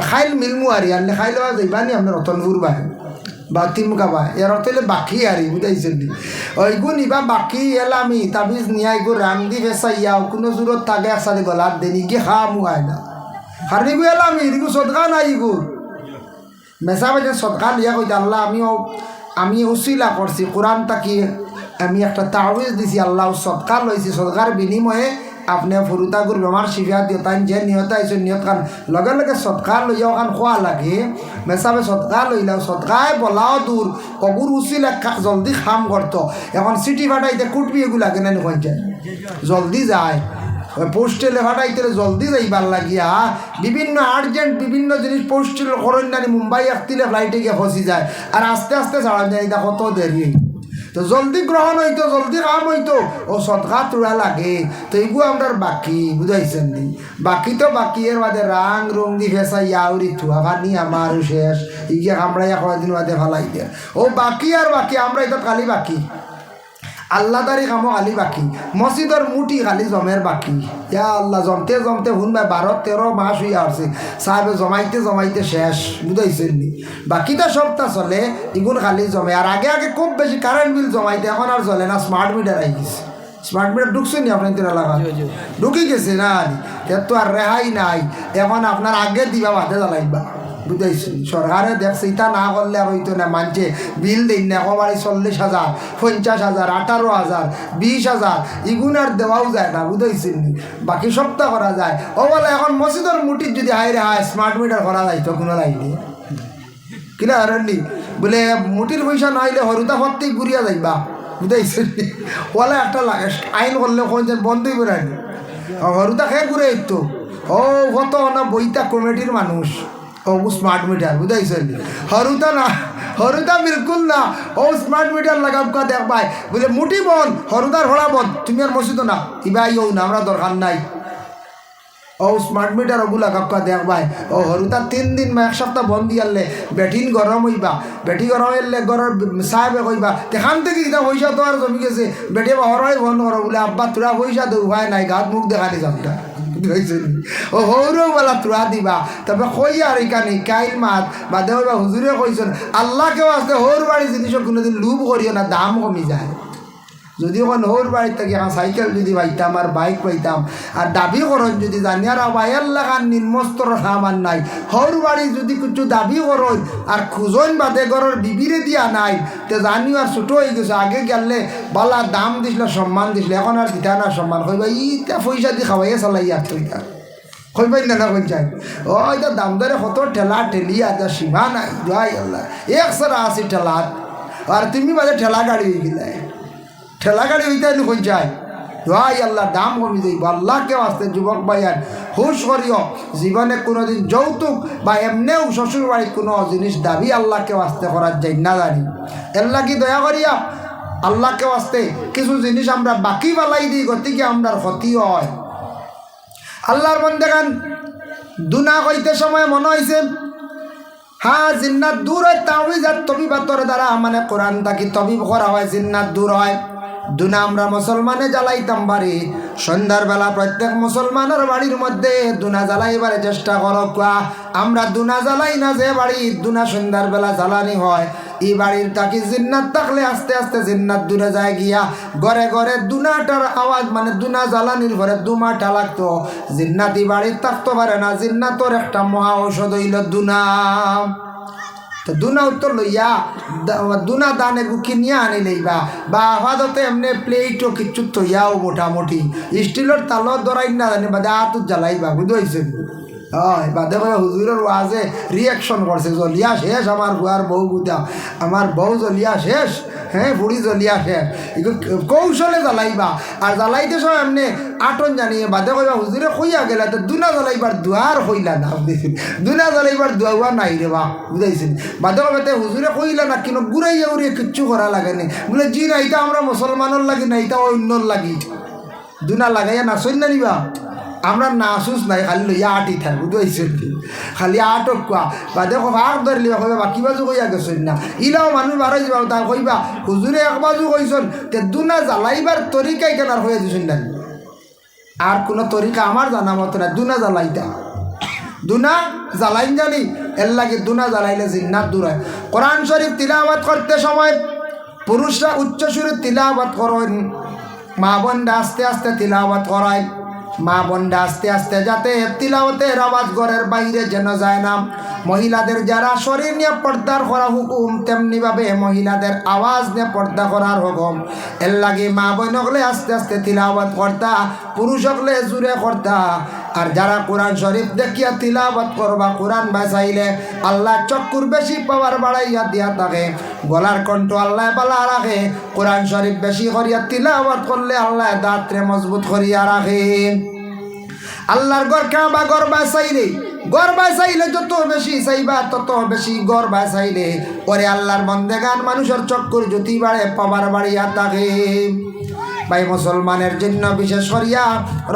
খাইল মিলমু আরি আনলে খাই লওয়া যাইবা নি আপনার রতনপুর বাই বা তিমকাবা এর অতলে বাকি আরি বুঝাইছেন নি ওইগু নিবা বাকি এলামি তাবিজ নিয়া এগু রান্দি বেসাইয়াও কোনো জোরত থাকে একসাথে গলার দেনি গিয়ে খাওয়া মুয়াই না হারিগু এলামি এদিগু সদকা নাই ইগু মেসা বাজে সদকা লিয়া কইতে আল্লাহ আমি উসিলা করছি কোরআন তাকি আমি একটা তাওয়িজ দিছি আল্লাহ সদকা লইছি সদকার বিনিময়ে আপনি ফুরুতাগুর বেমার শিফা দিও তাই যে নিয়ত আইসো নিয়ত খান লগে লগে সদকা লইয়া ওখান খোয়া লাগে মেসাবে সদকা লইলাও সদকায় বলাও দূর অগুর উসিলা জলদি খাম করতো। এখন সিটি ফাটাইতে কুটবি এগুলা কেন যায় জলদি যায় পোস্টেলে ফাটাইতে জলদি যাইবার লাগিয়া বিভিন্ন আর্জেন্ট বিভিন্ন জিনিস পোস্টেল করন্যানি মুম্বাই আসলে ফ্লাইটে গিয়ে ফসি যায় আর আস্তে আস্তে ছাড়া যায় এটা কত দেরি। তো জলদি গ্রহণ হইতো জলদি কাম হইতো ও সদকা তোড়া লাগে। তো এগুলো আমরা বাকি বুঝাইছেন নি বাকি তো বাকি এর বাদে রাং রং দি ফেসাই আউরি থুয়া ভানি আমার শেষ ইয়ে কামড়াইয়া কয়েকদিন বাদে ফালাই দিয়ে ও বাকি আর বাকি আমরা এটা খালি বাকি আল্লাহদারি কামো খালি বাকি মসজিদের মুঠি খালি জমের বাকি। ইয়া আল্লাহ জমতে জমতে শুনবা 12-13 মাস হইয়া আসছে সাহেবে জমাইতে জমাইতে শেষ বুঝাইছেন নি বাকিটা সবটা চলে ইগুন খালি জমে। আর আগে আগে খুব বেশি কারেন্ট বিল জমাইতে এখন আর চলে না, স্মার্ট মিটার আই গেছে। স্মার্ট মিটার ঢুকছে নি আপনার তোর এলাকা ঢুকি গেছে না এর তো আর রেহাই নাই। এখন আপনার আগে দিবা বাদে জ্বালাইবা বুঝাইছেন। সরকারে দেখছে ইটা না করলে আর হইতো না, মানছে বিল দিন না একেবারে 40,000 50,000 18,000 20,000 ইগুন আর দেওয়াও যায় না বুঝাইছেন। বাকি সপ্তাহ করা যায় ও বলে এখন মসজিদের মুটির যদি হাইরে হায় স্মার্ট মিটার করা যাইতো কোনো লাইনে কিনা হারেননি বলে মুটির পয়সা না হইলে হরুতা ভর্তি ঘুরিয়া যাইবা বুঝাইছেন। ওলা একটা আইন করলে কোন বন্ধই করে আনি হরুতা খেয়ে ঘুরে তো ও কত না বইতা কমিটির মানুষ ও স্মার্ট মিটার বুঝাইছেন। হরুতা না হরুতা বিলকুল না ও স্মার্ট মিটার লাগাব কা দেখবাই বলে মুটি বন হরুতার হরা বন তুমি আর মসজিদ না ইবা ইও না আমরা দরকার নাই ও স্মার্ট মিটার ওগুলা কাকা দেখবাই ও হরুতা 3 দিন বা 1 সপ্তাহ বন্ধ দিয়ালে বেঠিন গরম হইবা বেটি গরম হইলে ঘরের সাহেবে কইবা তেখান থেকে এটা পয়সা তো আর জমি গেছে বেটে বা হরাই বন্ধ করো বলে আব্বা তোরা পয়সা দেবো ভাই নাই গাত মুখ দেখানি যাবটা ও হৌরও বলা তোরা দিবা তবে কই আর এখানে কাইল মাত বা দেবা হুজুরে কইছেন আল্লাহকেও আসতে হৌর বাড়ি জিনিস কোনোদিন লুভ করিও না, দাম কমি যায়। যদি এখন হৌর বাড়ির থেকে এখন সাইকেল যদি পাইতাম আর বাইক পাইতাম আর দাবি করেন যদি জানি আর বাইর লাগান নিম্নস্তর খাবার নাই হৌর বাড়ি যদি কিছু দাবি করেন আর খুঁজন বাদে ঘরের বিবিরে দিয়া নাই তো জানিও আর ছোটো হয়ে গেছে। আগে গেলে বালা দাম দিছিল সম্মান দিছিল এখন আর দিতা না সম্মান কইবা ইটা পয়সা দিয়ে খাওয়াইয়া চালাই আর তৈরি কইবাই না কই চাই ও এটা দাম ধরে কত ঠেলা ঠেলি আছে সীমা নাই যাই আল্লাহ 180 ঠেলা আর তুমি বাজে ঠেলা গাড়ি হয়ে গেলে ঠেলা গাড়ি হইতে কই যায় ভাই আল্লাহ দাম কমি যাইব। আল্লাহকে আসতে যুবক ভাইয়ার হুশ করিও জীবনে কোনোদিন যৌতুক বা এমনিও শ্বশুর বাড়ির কোনো জিনিস দাবি আল্লাহকে আসতে করার যাই না জানি। আল্লাহ কি দয়া করিয়া আল্লাহকে আসতে কিছু জিনিস আমরা বাকি বালাই দিই, গতিকে আমরা ক্ষতি হয়। আল্লাহর বন্দেগান দুনা কইতে সময় মনে হয়েছে হ্যাঁ জিন্নাত দূর হয়, তাওইজ আর তবিবাতর দ্বারা মানে কোরআন তাকি তবিব করা হয়, জিন্নাত দূর হয়। দুনা আমরা মুসলমানে জ্বালাইতাম বাড়ি, সন্ধ্যার বেলা প্রত্যেক মুসলমানের বাড়ির মধ্যে দুনা জ্বালাইবারে চেষ্টা করো। আমরা দুনা জ্বালাই না যে বাড়ি দুনা সন্ধ্যার বেলা জ্বালানি হয়, এই বাড়ির তাকি জিন্নাত থাকলে আস্তে আস্তে জিন্নাত দূরে যায় গিয়া ঘরে ঘরে দুনাটার আওয়াজ মানে দুনা জ্বালানির ঘরে দুমাটা লাগতো, জিন্নাত এই বাড়ির থাকতে পারে না। জিন্নাতর একটা মহা ঔষধ হইল দুনা। তো দুনা উত্তর লইয়া দুনা দান এগু কিনিয়া আনি লইবা বা আপাতত এমনি প্লেটও কিচ্ছু তৈয়াও মোটামুটি স্টিলের তালত ধরাই না জানি বাদে আত জ্বালাইবা বুঝতে হয়। বাদে করে হুজুরের ওয়াজে রিয়াকশন করছে জ্বলিয়া শেষ আমার বুয়ার বউ বুঝা, আমার বউ জ্বলিয়া শেষ, হ্যাঁ বুড়ি জ্বলিয়া শেষ। এগুলো কৌশলে জ্বালাইবা আর জ্বালাইতে সব এমনি আটন জানিয়ে বাদে কইবা হুজুরে কইয়া গেলা তো দুনা জ্বালাইবার দুয়ার কইলা না বুঝেছেন, দুনা জ্বালাইবার দুয়া নাই রে বা বুঝাইছেন। বাদে কবে হুজুরে কইলা না কিন্তু ঘুরাইয়া উড়িয়ে কিচ্ছু করা লাগে নি বলে জি না এটা আমরা মুসলমানের লাগি না এটা অন্যর লাগি, দুনা লাগাইয়া নাচই না নিবা। আমরা নাচুস নাই খালি লইয়া আটি থাক বুঝতে খালি আটক কোয়া বা দেখো ভাগ ধরলি কইবা বাকি বাজু কইয়া গেছেন না ইলাও মানুষ বাড়াই যাবা তা কইবা হুজুরে এক বাজু কইছেন তে দুনা জ্বালাইবার তরিকাই কেনার হয়ে দিছেন না। আর কোনো তরিকা আমার জানা মতো না দুনা জ্বালাইতা, দুনা জ্বালাইন জানি এর লাগে দুনা জ্বালাইলে জিন্নাত দূর হয়। কোরআন শরীফ তিলাওয়াত করতে সময় পুরুষরা উচ্চ সুরে তিলাওয়াত করেন, মা বোনরা আস্তে আস্তে তিলাওয়াত করায়। মা বোনরা আস্তে আস্তে যাতে তিলাওয়াতের আওয়াজ ঘরের বাইরে যেন যায় না। মহিলাদের যারা শরীর নিয়ে পর্দার করা হুকুম তেমনিভাবে মহিলাদের আওয়াজ নিয়ে পর্দা করার হুকুম। এর লাগে মা বোন হলে আস্তে আস্তে তিলাওয়াত করতা, পুরুষ হলে জুড়ে করতা। আর যারা কোরআন শরীফ দেখিয়া তিলাওয়াত করবা কোরআন বাঁচাইলে আল্লাহ চক্কুর বেশি পাওয়ার বাড়াইয়া দিয়া থাকে, গলার কণ্ঠ আল্লাহ বালা রাখে। কোরআন শরীফ বেশি করিয়া তিলাওয়াত করলে আল্লাহ দাঁতরে মজবুত করিয়া রাখে। আল্লাহর ঘর কাবা ঘর বাঁচাইলে যত বেশি চাইবা তত বেশি ঘর বাঁচাইলে ওরে আল্লাহর বন্দেগান মানুষের চক্কর জ্যোতি বাড়ে পাওয়ার বাড়িয়া থাকে। ভাই মুসলমানের জন্য বিশেষ করিয়া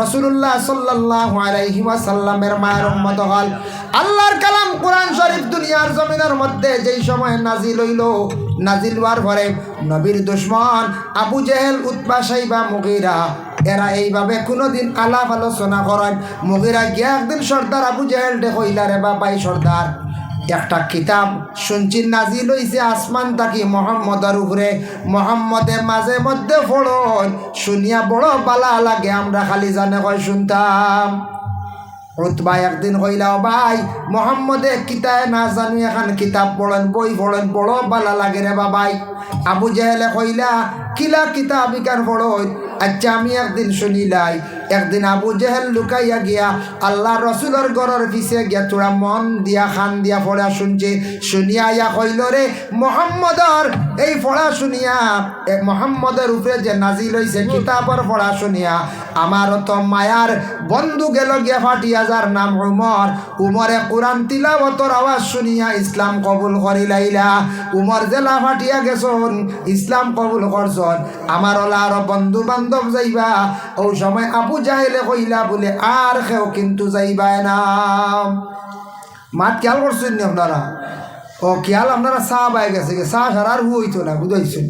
রাসূলুল্লাহ সাল্লাল্লাহু আলাইহি ওয়াসাল্লামের মায়ের উম্মত হল আল্লাহর কালাম কোরআন শরীফ দুনিয়ার জমিনের মধ্যে যেই সময় নাজিল হইল, নাজিল হওয়ার পরে নবীর দুশমন আবু জেহেল, উতবা, শাইবা, মুগীরা এরা এইভাবে কোনোদিন আলাপ আলোচনা করেন। মুগীরা গিয়া একদিন সর্দার আবু জেহেল ডে কইলা রে বাবাই সর্দার একটা কিতাব শুনছি নাজিল হইছে আসমান তাকি মোহাম্মদের উপরে, মোহাম্মদে মাঝে মধ্যে পড়ন শুনিয়া বড় বালা লাগে, আমরা খালি জানে কয় শুনতাম। উতবা একদিন কইলা ভাই মোহাম্মদে কিতায় না জানি এখন কিতাব পড়েন বই পড়েন বড় বালা লাগে রে বাবাই। আবু জেহেলে কইলা কিলা কিতাব ইকার পড়ন? আচ্ছা আমি একদিন শুনিলাই একদিন আবু জেহেল লুকাইয়া গিয়া আল্লাহ রসুলের ঘরের পিছে গিয়া তোরা মন দিয়া খান দিয়া পড়া শুনছে, শুনিয়া ইয়া কইল রে মোহাম্মদর এই পড়া শুনিয়া মোহাম্মদের উপরে যে নাজিল হইছে কিতাবর পড়া শুনিয়া আমার তো মায়ার বন্ধু গেল গিয়া ফাটিয়া যার নাম উমর, উমরে কোরআন তিলাওয়াতর আওয়াজ শুনিয়া ইসলাম কবুল করিলাইলা। উমর জেলা ফাটিয়া গেছন ইসলাম কবুল করছন, আমার ওলা আরো বন্ধু বান্ধব যাইবা। ও সময় আবু জাহেলে কইলা বলে আর কেউ কিন্তু যাইবা না। মাত খেয়াল করছেন নি আপনারা? ও খেয়াল আপনারা চা পাই গেছে, চা সারার হইতো না বুঝাইছেন,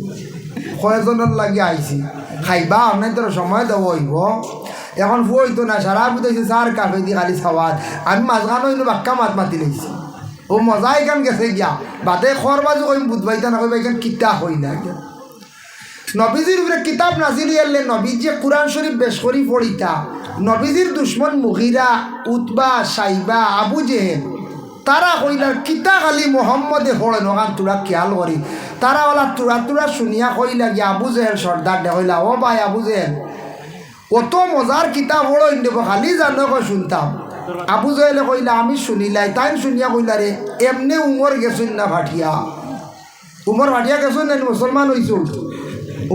কয়েকজনের লাগে আইছি খাইবা আপনার তোর সময় দেওয়া হইব। এখন হইতো না সারা বুঝাইছে চার কাপে দি খালি খাওয়াত আমি মাঝখান হইলো বাক্কা মাত মাতি লাইছি। ও মজা এখান গেছে গিয়া বাদে খর বাজু কইম বুধবাইতা না কইবা এখান কিতা হই না। নবীজির উপরে কিতাব নাজিল হইলে নবীজি কোরআন শরীফ বেশ করি পড়িতা। নবীজির দুশ্মন মুগীরা, উতবা, শাইবা, আবু জেহেল তারা কইলার কিতা খালি মোহাম্মদে পড়ে নগান তোরা খেয়াল করি। তারা ওলা তোরা শুনিয়া কইলা গিয়া আবু জেহেল সর্দার দে কইলা ও ভাই আবু জেহেল অত মজার কিতাব পড়ো দেব খালি জানো কই শুনতাম। আবু জেহেলে কইলা আমি শুনিলাই, তাই শুনিয়া কইলা রে এমনি উমর গেছুন না ভাটিয়া, উমর ভাটিয়া গেছুন না মুসলমান হইছুন,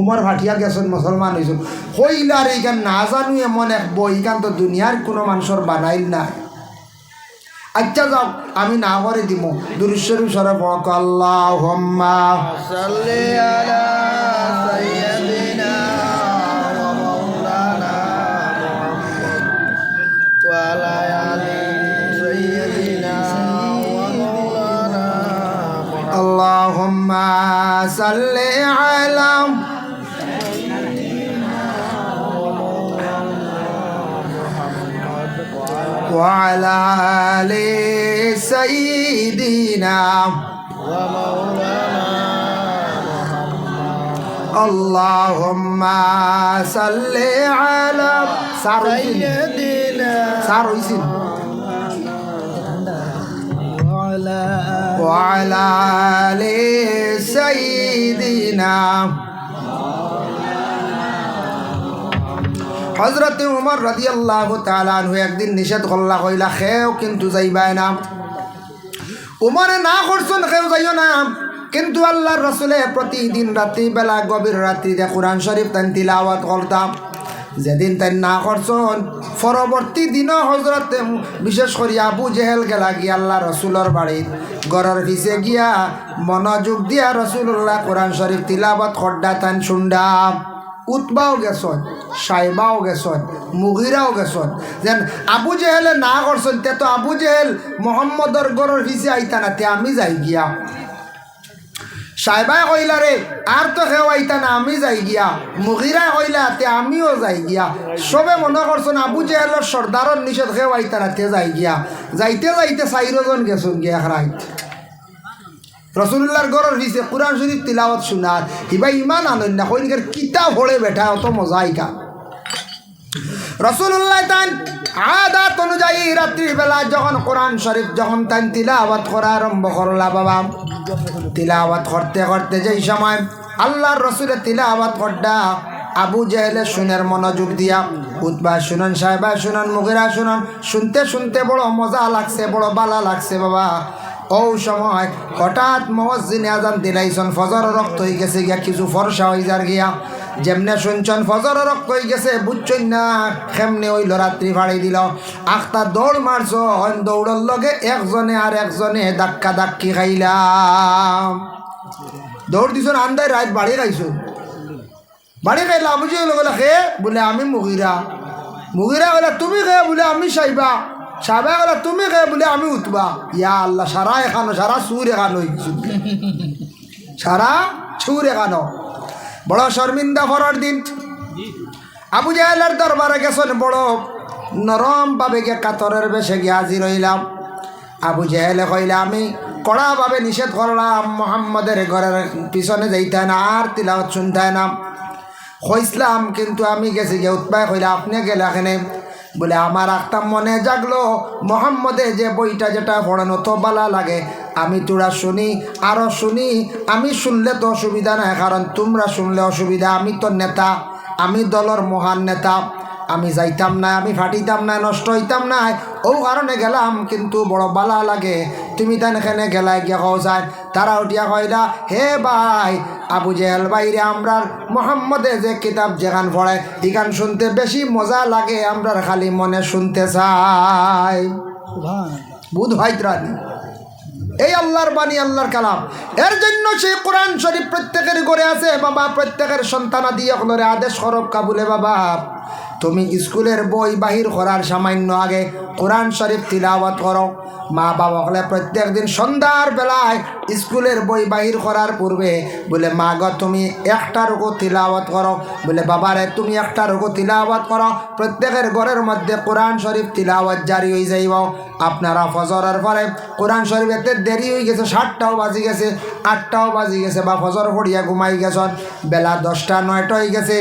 উমর ভাটিয়া গেছুন মুসলমান হইছুন কইলা রে ইখান না জানু এমন এক বই ইখান তো দুনিয়ার কোনো মানুষের বানাইল না। আচ্ছা যাও আমি না করে দিব দুরূদ শরীফ সরে পড়ো আল্লাহুম্মা সাল্লি আলা সাইয়্যিদিনা ওয়া মাওলানা মুহাম্মদ ওয়া আলা আলি সাইয়্যিদিনা ওয়া মাওলানা মুহাম্মদ আল্লাহুম্মা সাল্লি আলা وعلى آل سيدنا اللهم صل على سيدنا وعلى آل سيدنا হযরত উমর রাদিয়াল্লাহু তাআলা আনহু একদিন নিষেধ করলা কইলা খেও কিন্তু যাইবাই না। উমরে না করছেন খেও যাইও না, কিন্তু আল্লাহর রাসূলে প্রতিদিন রাত্রি বেলা গভীর রাত্রিতে কোরআন শরীফ তান তিলাওয়াত করতাম। যেদিন তাই না করছেন পরবর্তী দিনও হজরতে বিশেষ করে আবু জেহেল গেলা গিয়া আল্লাহ রসুলের বাড়ির গড়ের পিছে গিয়া মনোযোগ দিয়া রসুল্লাহ কোরআন শরীফ তিলাওয়াত করডা তান শুনডা। উতবাও গেছন, সাইবাও গেছন, মুগিরাও গেছন। যেন আবু জেহেলে না করছেন তে তো আবু জেহেল মোহাম্মদর গড়ের পিছে আইতা না, তে আমি যাই গিয়া। সাইবাই কইলা রে আর তো কেউ আইতা না, আমি যাই গিয়া। মুগিরা কইলা তে আমিও যাই গিয়া। সবে মনে করছেন আবু জেহেলের সর্দারর নিষেধ কেউ আইতা না, তে যাই গিয়া। যাইতে যাইতে 4 জন গেছুন গিয়া রাইত রসুল্লাহর গড়ের পিছে কোরআন শরীফ তিলাওয়াত শোনার। হিবাই ইমান আনন্দ না কইনকের কিতাব ভরে বেটা অত মজাইকা। রসুল্লাহ তান আদাত অনুযায়ী রাত্রিবেলা যখন কোরআন শরীফ যখন তান তিলাওয়াত করা আরম্ভ করলা বাবা, তিলাওয়াত করতে করতে যেই সময় আল্লাহর রসুলের তিলাওয়াত করডা আবু জেহেলে শুনের মনোযোগ দিয়া। উতবা শুনান, সাহেবা শুনান, মুগিরা শুনান। শুনতে শুনতে বড় মজা লাগছে, বড় বালা লাগছে বাবা। ও সময় হঠাৎ মুয়াজ্জিন আযান দিলাইছন, ফজর রক্ত হয়ে গেছে গিয়া, কিছু ফর্সা হয়ে যার গিয়া। যেমনে শুনছন ফজর রক্ত হয়ে গেছে বুঝছই না কেমনে ওই রাত্রি ফাড়ি দিল। আখতা দৌড় মারছ, দৌড়ের লগে একজনে আর একজনে ধাক্কা ধাক্কি খাইলাম। দৌড় দিছন আন্দায় রাত বাড়ি খাইছুন, বাড়ি খাইলা। বুঝে বলে খে বলে আমি মুগিরা, মুগিরা বলে তুমি খে বলে আমি সাইবা, সাহেবা বলে তুমি খে বলে আমি উঠবা। ইয়া আল্লাহ, সারা এখানো, সারা সুর এখানো, সারা সুর এখানো। বড় শর্মিন্দা ফরার দিন আবু জাহেলের দরবারে গেছেন, বড় নরমভাবে গিয়ে কাতরের বেশে গিয়ে হাজির হইলাম। আবু জাহেলে কইলা আমি কড়াভাবে নিষেধ করলাম মোহাম্মদের ঘরের পিছনে যাইতে না, আর তিলাওয়াত শুনতে না কইসলাম, কিন্তু আমি গেছি গিয়ে। উৎপায় কইলা আপনি গেলে এখানে বলে আমার একটা মনে জাগলো মোহাম্মদে যে বইটা যেটা পড়ানো তো বালা লাগে, আমি তোরা শুনি আরও শুনি। আমি শুনলে তো অসুবিধা নাই, কারণ তোমরা শুনলে অসুবিধা। আমি তো নেতা, আমি দলের মহান নেতা, আমি যাইতাম না, আমি ফাটিতাম না, নষ্ট হইতাম না, ও কারণে গেলাম। কিন্তু বড় বালা লাগে তুমি তান এখানে গেলাই গিয়া কও যায়। তারা উঠিয়া কইলা হে ভাই আবু জেহেল বাইরে, আমরার মোহাম্মদে যে কিতাব যেখান পড়ে এখান শুনতে বেশি মজা লাগে, আমরার খালি মনে শুনতে চাই। বুধ ভাইত্রানি এই আল্লাহর বাণী, আল্লাহর কালাম। এর জন্য সেই কোরআন শরীফ প্রত্যেকের ঘরে আছে বাবা। প্রত্যেকের সন্তানাদি আপনারে আদেশ করব কাবুলে বাবা, তুমি স্কুলের বই বাহির করার সামান্য আগে কোরআন শরীফ তিলাওয়াত করো। মা বাবা হলে প্রত্যেক দিন সন্ধ্যার বেলায় স্কুলের বই বাহির করার পূর্বে বলে মা গো তুমি একটা রুকু তিলাওয়াত করো, বলে বাবারে তুমি একটা রুকু তিলাওয়াত করো। প্রত্যেকের ঘরের মধ্যে কোরআন শরীফ তিলাওয়াত জারি হয়ে যাইব। আপনারা ফজরের পরে কোরআন শরীফ এতে দেরি হয়ে গেছে, 7টাও বাজি গেছে, 8টাও বাজি গেছে, বা ফজর পড়িয়া ঘুমাই গেছেন, বেলা 10টা 9টা হয়ে গেছে।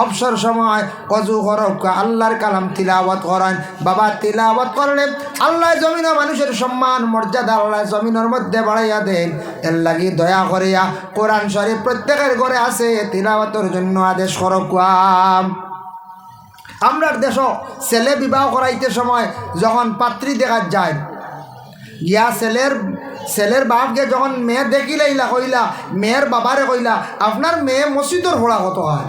অবসর সময় অজু করো, আল্লাহর কালাম তিলাওয়াত করেন বাবা। তিলাওয়াত করলে আল্লাহ জমিন মানুষের সম্মান মর্যাদা আল্লাহ জমিনের মধ্যে বাড়াইয়া দেন। এর লাগি দয়া করিয়া কোরআন শরীফ প্রত্যেকের ঘরে আছে, তিলাওয়াতের জন্য আদেশ করো। আমরার দেশ ছেলে বিবাহ করাইতে সময় যখন পাত্রী দেখা যায় গিয়া, ছেলের বাপকে যখন মেয়ে দেখিলাইলা কইলা, মেয়ের বাবারে কইলা আপনার মেয়ে মসজিদর ভোড়া কত হয়,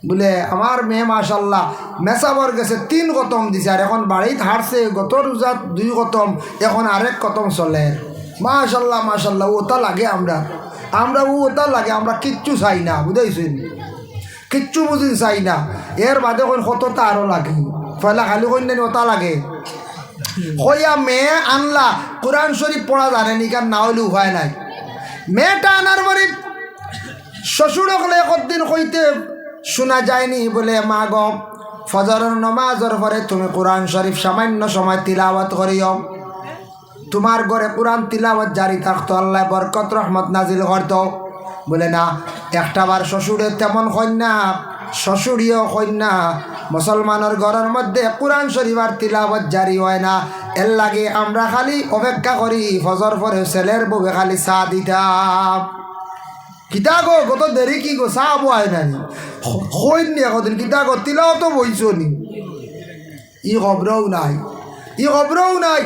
বলে আমার মেয়ে মাশাল্লাহ মেসাবর গেছে 3 খতম দিছে, আর এখন বাড়িতে হারছে গত রোজাত 2 খতম, এখন আরেক খতম চলে। মাশাল্লাহ মাশাল্লাহ, ওটা লাগে আমরা ওটা লাগে, আমরা কিচ্ছু চাই না, বুঝাইছেন? কিচ্ছু বুঝি চাই না। এর বাদে কতটা আরও লাগে, পয়লা খালি কন্যানি ওটা লাগে। হইয়া মেয়ে আনলা, কোরআন শরীফ পড়া জানেনি, কার না হইলে উপায় নাই। মেয়েটা আনার পরে শ্বশুর হলে একদিন কইতে শোনা যায়নি, বলে মা গো ফজরের নমাজের পরে তুমি কোরআন শরীফ সামান্য সময় তিলাওয়াত করিও, তোমার ঘরে কোরআন তিলাওয়াত জারি থাকতো, আল্লাহ বরকত রহমত নাজিল করতো। বলে না, একটাবার শ্বশুরের তেমন কন্যা, শ্বশুরিও কন্যা, মুসলমানের ঘরের মধ্যে কোরআন শরীফ আর তিলাওয়াত জারি হয় না। এর লাগে আমরা খালি অপেক্ষা করি ফজর পরে ছেলের বউকে খালি চা দিতাম। কিতা গো কত দেরি কি গো, চা বয় নাই হইনি একদিন, কিতা গো তিলাও তো বইছ নি, ই খবরও নাই।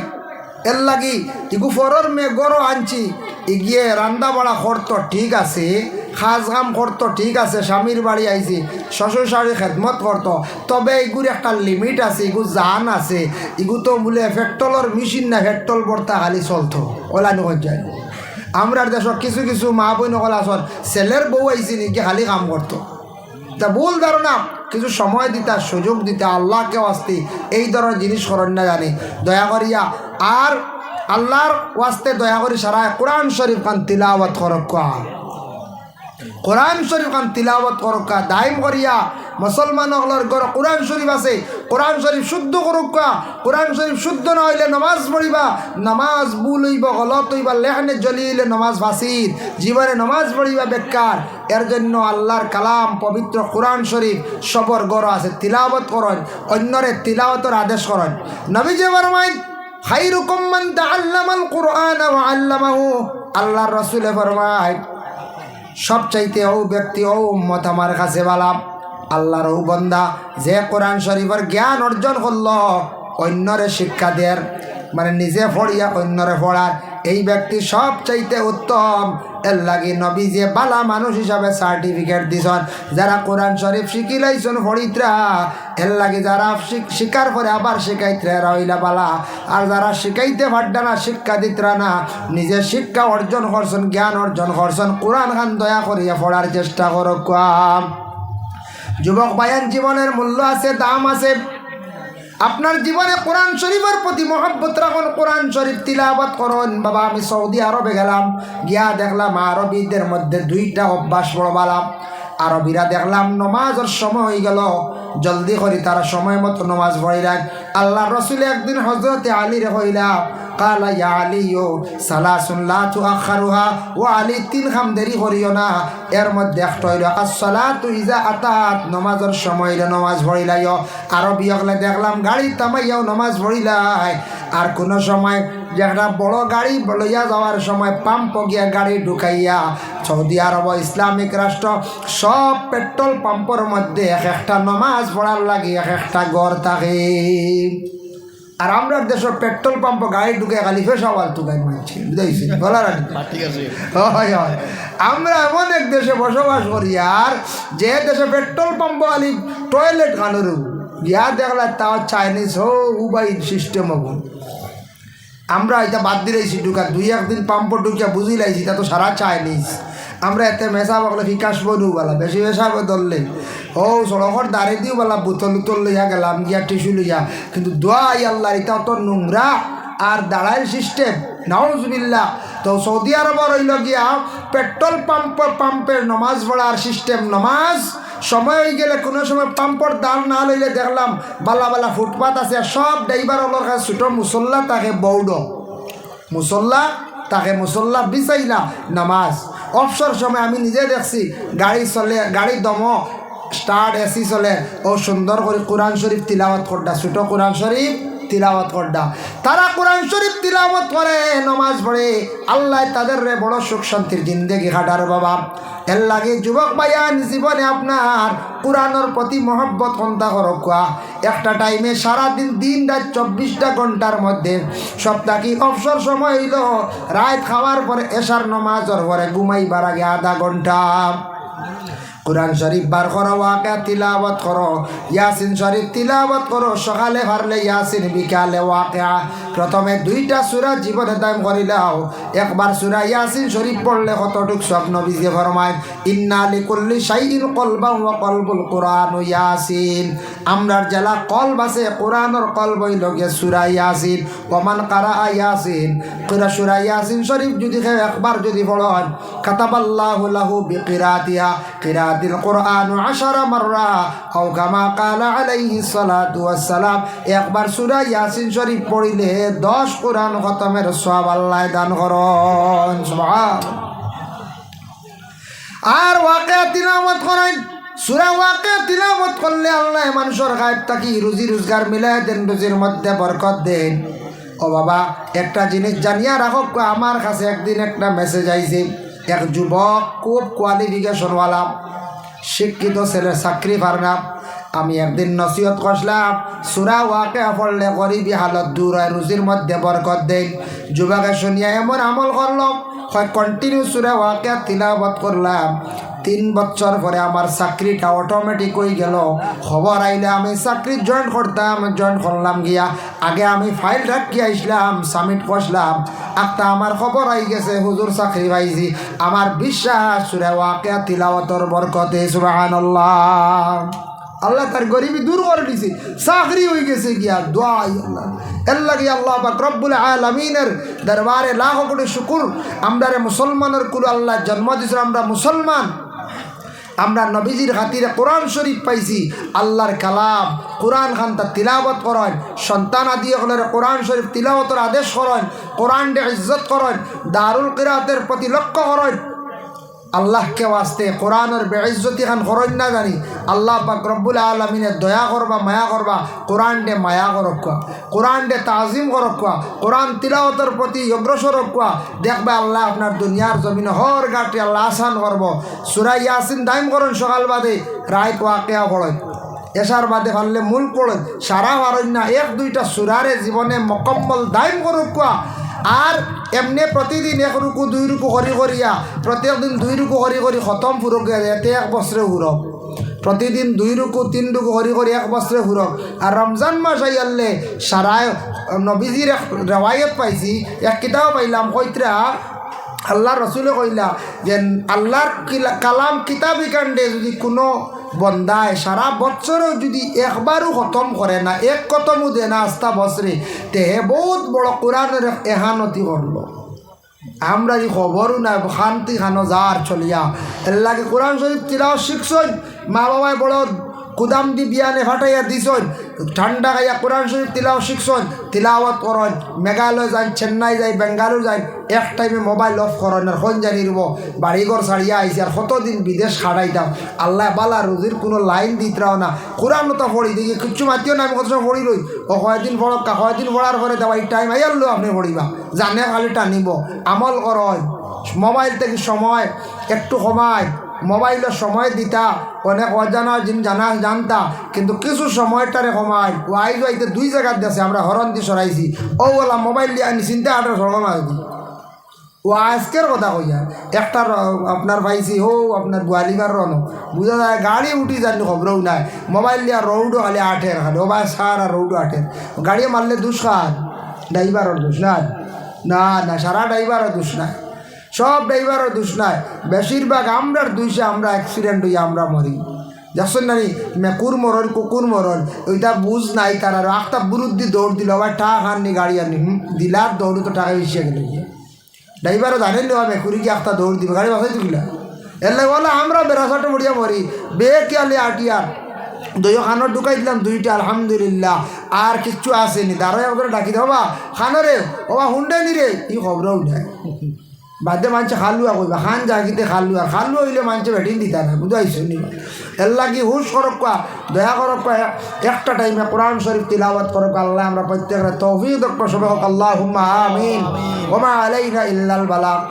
এর লাগি ইগু ফরর মে গরো আনছি, ইগিয়ে রান্দা বাড়া করতো ঠিক আছে, খাজ কাম করতো ঠিক আছে, স্বামীর বাড়ি আইছি, শ্বশুর শাশুড়ি খেদমত করতো, তবে এগুর একটা লিমিট আছে, ইগু জান আছে। ইগু তো বলে পেট্রোলের মেশিন না, পেট্রোল ভর্তা খালি চলতো, ওলানো হয়ে যায়। আমরার দেশত কিছু কিছু মা বোন সকল আসন ছেলের বউ আইসি নাকি খালি কাম করতো। তা ভুল ধারণা, কিছু সময় দিতা, সুযোগ দিতা, আল্লাহকে ওয়াস্তে এই ধরনের জিনিস করেন না জানি, দয়া করিয়া। আর আল্লাহর ওয়াস্তে দয়া করি সারা কোরআন শরীফ খান তিলাওয়াত করকা, কোরআন শরীফ খান তিলাওয়াত করকা দাইম করিয়া। মুসলমান হলর ঘর কোরআন শরীফ আছে, কোরআন শরীফ শুদ্ধ করকা। কোরআন শরীফ শুদ্ধ না হইলে নমাজ পড়িবা, নমাজ ভুল হইব, গলত হইবা, লেখনে জ্বলিলে নমাজ ফাঁসির, জীবনে নমাজ পড়িবা বেকার। এর জন্য আল্লাহর কালাম পবিত্র কোরআন শরীফ সবর গড় আছে, তিলাওয়াত করেন, অন্যরে তিলাওয়াতের আদেশ করেন। নবীজি ফরমায় খায়রুকুম মান তাআল্লামাল কুরআন ওয়া আল্লামাহু, আল্লাহর রাসূল ফরমায় সবচাইতে ও ব্যক্তি ও উম্মত আমার কাছে বালা, আল্লাহর ও বন্দা যে কোরআন শরীফের জ্ঞান অর্জন করল, অন্যরে শিক্ষা দেয়, মানে নিজে পড়িয়া অন্যরে পড়ার, এই ব্যক্তি সবচাইতে উত্তম। এর লাগে নবী যে বালা মানুষ হিসাবে সার্টিফিকেট দিছন, যারা কোরআন শরীফ শিখি লাইছন ফরিত্রা, এর লাগে যারা শিকার করে আবার শিখাইত্রা রইলা বালা। আর যারা শিখাইতে পারডা না, শিক্ষা দিতরা না, নিজে শিক্ষা অর্জন করছেন, জ্ঞান অর্জন করছেন, কোরআন খান দয়া করিয়া পড়ার চেষ্টা করো। যুবক বায়ান, জীবনের মূল্য আছে, দাম আছে। আপনার জীবনে কোরআন শরীফের প্রতি মহব্বত রাখুন, কোরআন শরীফ তিলাওয়াত করুন। বাবা আমি সৌদি আরবে গেলাম, গিয়া দেখলাম আরবিদের মধ্যে 2টা অভ্যাস পড়বালাম। আরবিরা দেখলাম নমাজের সময় হয়ে গেল, জলদি করি তারা সময় মতো নমাজ পড়ি রাখ। আল্লাহ রসুল একদিন হজরতে আলীরে হইলা, কালা ইয়া আলিও সালাসুন লা তুআখারুহা, ও আলী 3 খাম দেরি করিও না। এর মধ্যে একটা হইল আসসালাতু ইজা আতাত, নমাজের সময় নমাজ পড়িলাইও। আরবি হলে দেখলাম গাড়ি থামাইয়াও নমাজ পড়িলাই। আর কোনো সময় যে একটা বড় গাড়ি লইয়া যাওয়ার সময় পাম্প গিয়া গাড়ি ঢুকাইয়া, সৌদি আরব ইসলামিক রাষ্ট্র, সব পেট্রোল পাম্পের মধ্যে এক একটা নমাজ পড়ার লাগে এক একটা ঘর থাকে। আর আমরা দেশের পেট্রোল পাম্প গাড়ি ঢুকে খালি ফেসাওয়াল টুকাই মানছি, বুঝাইছি বলার হয় হয়। আমরা এমন এক দেশে বসবাস করি, আর যে দেশে পেট্রোল পাম্প খালি টয়লেট খানোরও গিয়া দেখলা তাও চাইনিজ হো উবাই সিস্টেম হব। আমরা এটা বাদ দিলাইছি ঢুকা, 2-1 দিন পাম্প ঢুকিয়া বুঝি লাইছি, তা তো সারা চাইনিজ। আমরা এতে মেশা বলে ফিকাস বনু বলা, বেশি মেশাব ধরলে ও সড়কর দাঁড়িয়ে দিও বলা, বোতল উতল লইয়া গেলাম গিয়া টিস্যু লইয়া, কিন্তু দোয়াই আল্লাহ এটা তো নোংরা আর দাঁড়াইল সিস্টেম, নাউজুবিল্লাহ। তো সৌদি আরব রইল গিয়া পেট্রোল পাম্পের নমাজ পড়ার সিস্টেম। নমাজ সময় হয়ে গেলে কোনো সময় পাম্পর দাঁড় না লইলে দেখলাম বালা বালা ফুটপাথ আছে, সব ড্রাইভার ওর কাছে ছোটো মুসল্লা তাকে বৌড মুসল্লা তাকে মুসল্লা বিচাইলা নামাজ। অবসর সময় আমি নিজে দেখছি গাড়ি চলে, গাড়ি দম স্টার্ট এসি চলে, ও সুন্দর করে কোরআন শরীফ তিলাওয়াত করডা, ছোটো কোরআন শরীফ তিলাওয়াত করডা। তারা কোরআন শরীফ তিলাওয়াত করে, নমাজ পড়ে, আল্লাহ তাদের রে বড় সুখ শান্তির জিন্দেগি কাটার বাবা। এর লাগে যুবক ভাইয়ান, জীবনে আপনার কোরআনের প্রতি মহব্বত কোনটা করকা। একটা টাইমে সারাদিন দিন রাত 24টা ঘন্টার মধ্যে সপ্তাহে অবসর সময় হইল রাত খাওয়ার পরে এশার নমাজের পরে ঘুমাইবার আগে আধা ঘন্টা কুরআন শরীফ বার করো, ওয়াকিয়া তিলাওয়াত করো, ইয়াসিন শরীফ তিলাওয়াত করো, সকালে পারলে ইয়াসিন, বিকালে ওয়াকিয়া। প্রথমে 2টা সূরা জীবনে দাম করিলাও। একবার সূরা ইয়াসিন শরীফ পড়লে কতটুক সব নবীজি ফরমায়, ইন্না লিকুল্লি শাইইন কলবান ওয়া কলবুল কুরআন ইয়াসিন। আমরার জেলা কলব আছে, কোরআনের কলব হইল গিয়ে সূরা ইয়াসিন। ওমান কারা ইয়াসিন, সূরা ইয়াসিন শরীফ যদি কেউ একবার যদি পড়েন, কাতাবাল্লাহু লাহু বিকিরাতিহা কিরাতিল কুরআন 10 মাররা আও কামা ক্বালা আলাইহিস সালাতু ওয়াস সালাম। একবার সূরা ইয়াসিন শরীফ পড়িলে 10 কোরআন খতমের সওয়াব আল্লাহ দান করেন। সুবহানাল্লাহ। আর ওয়াকিয়া তিলাওয়াত করেন, সূরা ওয়াকিয়া তিলাওয়াত করলে আল্লাহ মানুষের গায়েব থাকি রুজি রোজগার মিলাই দেন, রুজির মধ্যে বরকত দেন। ও বাবা, একটা জিনিস জানিয়া রাখো, আমার কাছে একদিন একটা মেসেজ আইছে, এক যুবক খুব কোয়ালিফিকেশনওয়ালা শিক্ষিত ছেলে, চাকরি পার না। আমি একদিন নসিহত করলাম, সূরা ওয়াকিয়া পড়লে গরিবী হালত দূর হয়, রুজির মধ্যে বরকত দেন। যুবকে শুনিয়া এমন আমল করলাম, কন্টিনিউ সূরা ওয়াকিয়া তিলাওয়াত করলাম। 3 বছর পরে আমার চাকরিটা অটোমেটিক হয়ে গেল। খবর আইলে আমি চাকরি জয়েন করতাম, জয়েন করলাম গিয়া। আগে আমি ফাইল রাখি আসলাম, সাবমিট করলাম, একটা আমার খবর আই গেছে হুজুর চাকরি পাইছি। আমার বিশ্বাস সূরা ওয়াকিয়া তিলাওয়াতের বরকতে। সুবহানাল্লাহ। আল্লাহ তার গরিবী দূর করে দিছে, চাকরি হয়ে গেছে গিয়া। দোয়া আল্লাহ এর লাগে আল্লাহ পাক রব্বুল আলামিনের দরবারে লাখ কোটি শুকর। আমরা মুসলমানের কুল আল্লাহ জন্ম দিয়েছে, আমরা মুসলমান, আমরা নবীজির খাতিরে কোরআন শরীফ পাইছি। আল্লাহর কালাম কোরআন খানটা তিলাওয়াত করেন, সন্তান আদি হলে কোরআন শরীফ তিলাওয়াতের আদেশ করেন, কোরআন ডে ইজ্জত করেন, দারুল কিরাতের প্রতি লক্ষ্য করেন। আল্লাহকে ওয়াস্তে কোরআনের বেইজ্জতি খান করেন না জানি। আল্লাহ পাক রব্বুল আলামিনের দয়া করবা, মায়া করবা, কোরআন ডে মায়া করক্কা, কোরআন ডে তাজিম করক্কা, কোরআন তিলাওয়াতের প্রতি অগ্রসর রক্কা। দেখবে আল্লাহ আপনার দুনিয়ার জমিনে হর গাটি আল্লাহ আসান করবো। সূরা ইয়াসিন দাইম করেন, সকাল বাদে রাত ওয়াকিয়া পড়েন, এশার বাদে পারলে মূল পড়েন, সারা পারেন না 1-2টা সূরারে জীবনে মোকাম্মল দাইম করক্কা। আর এমনি প্রতিদিন 1 রুকু 2 রুকু করি করিয়া প্রত্যেক দিন 2 রুকু করি করি খতম ফুরক এতে 1 বছরে হুরক। প্রতিদিন 2 রুকু 3 রুকু করি করি 1 বছরে হুরক। আর রমজান মাস আইয়ালে সারায় নবীজির রেওয়ায়ত পাইছি, এক কিতাব পাইলাম, কইত্রা আল্লাহ রসুলে কইলা যে আল্লাহর কালাম কিতাবি কাণ্ডে যদি কোনো বন্দায় সারা বছরেও যদি একবারও খতম করে না, 1 খতমও দে না আস্তা বছরে, তে বহুত বড় কোরআনের এহানতি করলো। আমরা এই খবরও নাই, শান্তি খানো যার চলিয়া এর লাগে কোরআন শরীফ তিলাও শিখছই। মা বাবায় বড় কুদাম দি বিয়ানে ফাটাইয়া দিছন, ঠান্ডা খাইয়া কোরআন শরীফ তিলাও শিখছন, তিলাওয়াত করেন। মেঘালয় যাই, চেন্নাই যাই, বেঙ্গালুরু যাই, এক টাইমে মোবাইল অফ করেন, আর কোন জানি রব বাড়িঘর ছাড়িয়া আইসি। আর কতদিন বিদেশ খাড়াইতাম, আল্লাহ বালা রুজির কোনো লাইন দিতরাও না। কোরআন তো পড়ি দেখি কিচ্ছু মাতিও না, আমি কত সময় পড়ি রই। ও কয়েকদিন পড়ক, কয়েকদিন পড়ার পরে দেওয়া এই টাইম আইয়ারলো আপনি পড়িবা, জানে খালি টানিব। আমল করেন, মোবাইল থেকে সময় একটু কমায়, মোবাইলের সময় দিতা, অনেক অজানা জিনিস জানতা, কিন্তু কিছু সময়টারে কমায়। ও আইজ আইতে 2 জায়গার দেশে আমরা হরণ দিয়ে সরাইছি, ও বলা মোবাইল দিয়ে আনি চিন্তা আটার সরগম আসি। ও আজকের কথা কইয়া একটা আপনার পাইছি, ও আপনার বুয়ালিকার রন বুঝা যায়, গাড়ি উঠি জানি খবরও নাই, মোবাইল দিয়া রৌডও খালি 8-এর খালি, ও ভাই সার আর রৌডও 8-এর। গাড়ি মারলে দোষ খান, ড্রাইভারের দোষ নাই, না না, সারা ড্রাইভারের দোষ নাই, সব ড্রাইভারও দোষ নাই। বেশিরভাগ আমরার দোষে আমরা অ্যাক্সিডেন্ট হইয়া আমরা মরি। দেখছেন নানি মেকুর মরণ, কুকুর মরণ, ওইটা বুঝ নাই তার। আর একটা বুরুদ্দি দৌড় দিল, আবার টাকা আননি গাড়ি আনি দিলার দৌড় তো টাকা বেশি গেল। ড্রাইভারও জানেন না মেকুরি কি একটা দৌড় দিব, গাড়ি বাসাই তুলিলা। এর লাগে বলে আমরা বেড়াচাটে বড়িয়া মরি। বে কিয়ালে আটিয়ার দইও খানো ঢুকাই দিলাম 2টা, আলহামদুলিল্লাহ। আর কিচ্ছু আসেনি, দাঁড়াই করে ডাকি দেবা খানরে, ওবা হুন্ডে নি রে, ই খবরও উঠায়। বাদে মানুষে খালুয়া কইবা, খান জাগিতে খালুয়া, খালুয়া হইলে মানুষে বেটিন দিতা না, বুঝাইছো নি। এর লাগি হুশ করক্কা, দয়া করক্কা, একটা টাইমে কোরআন শরীফ তিলাওয়াত করক্কা। আল্লাহ আমরা প্রত্যেকের তৌফিক দক্ষ সবে হোক, আল্লাহুম্মা আমিন। ওয়া মা আলাইনা ইল্লাল বালাগ।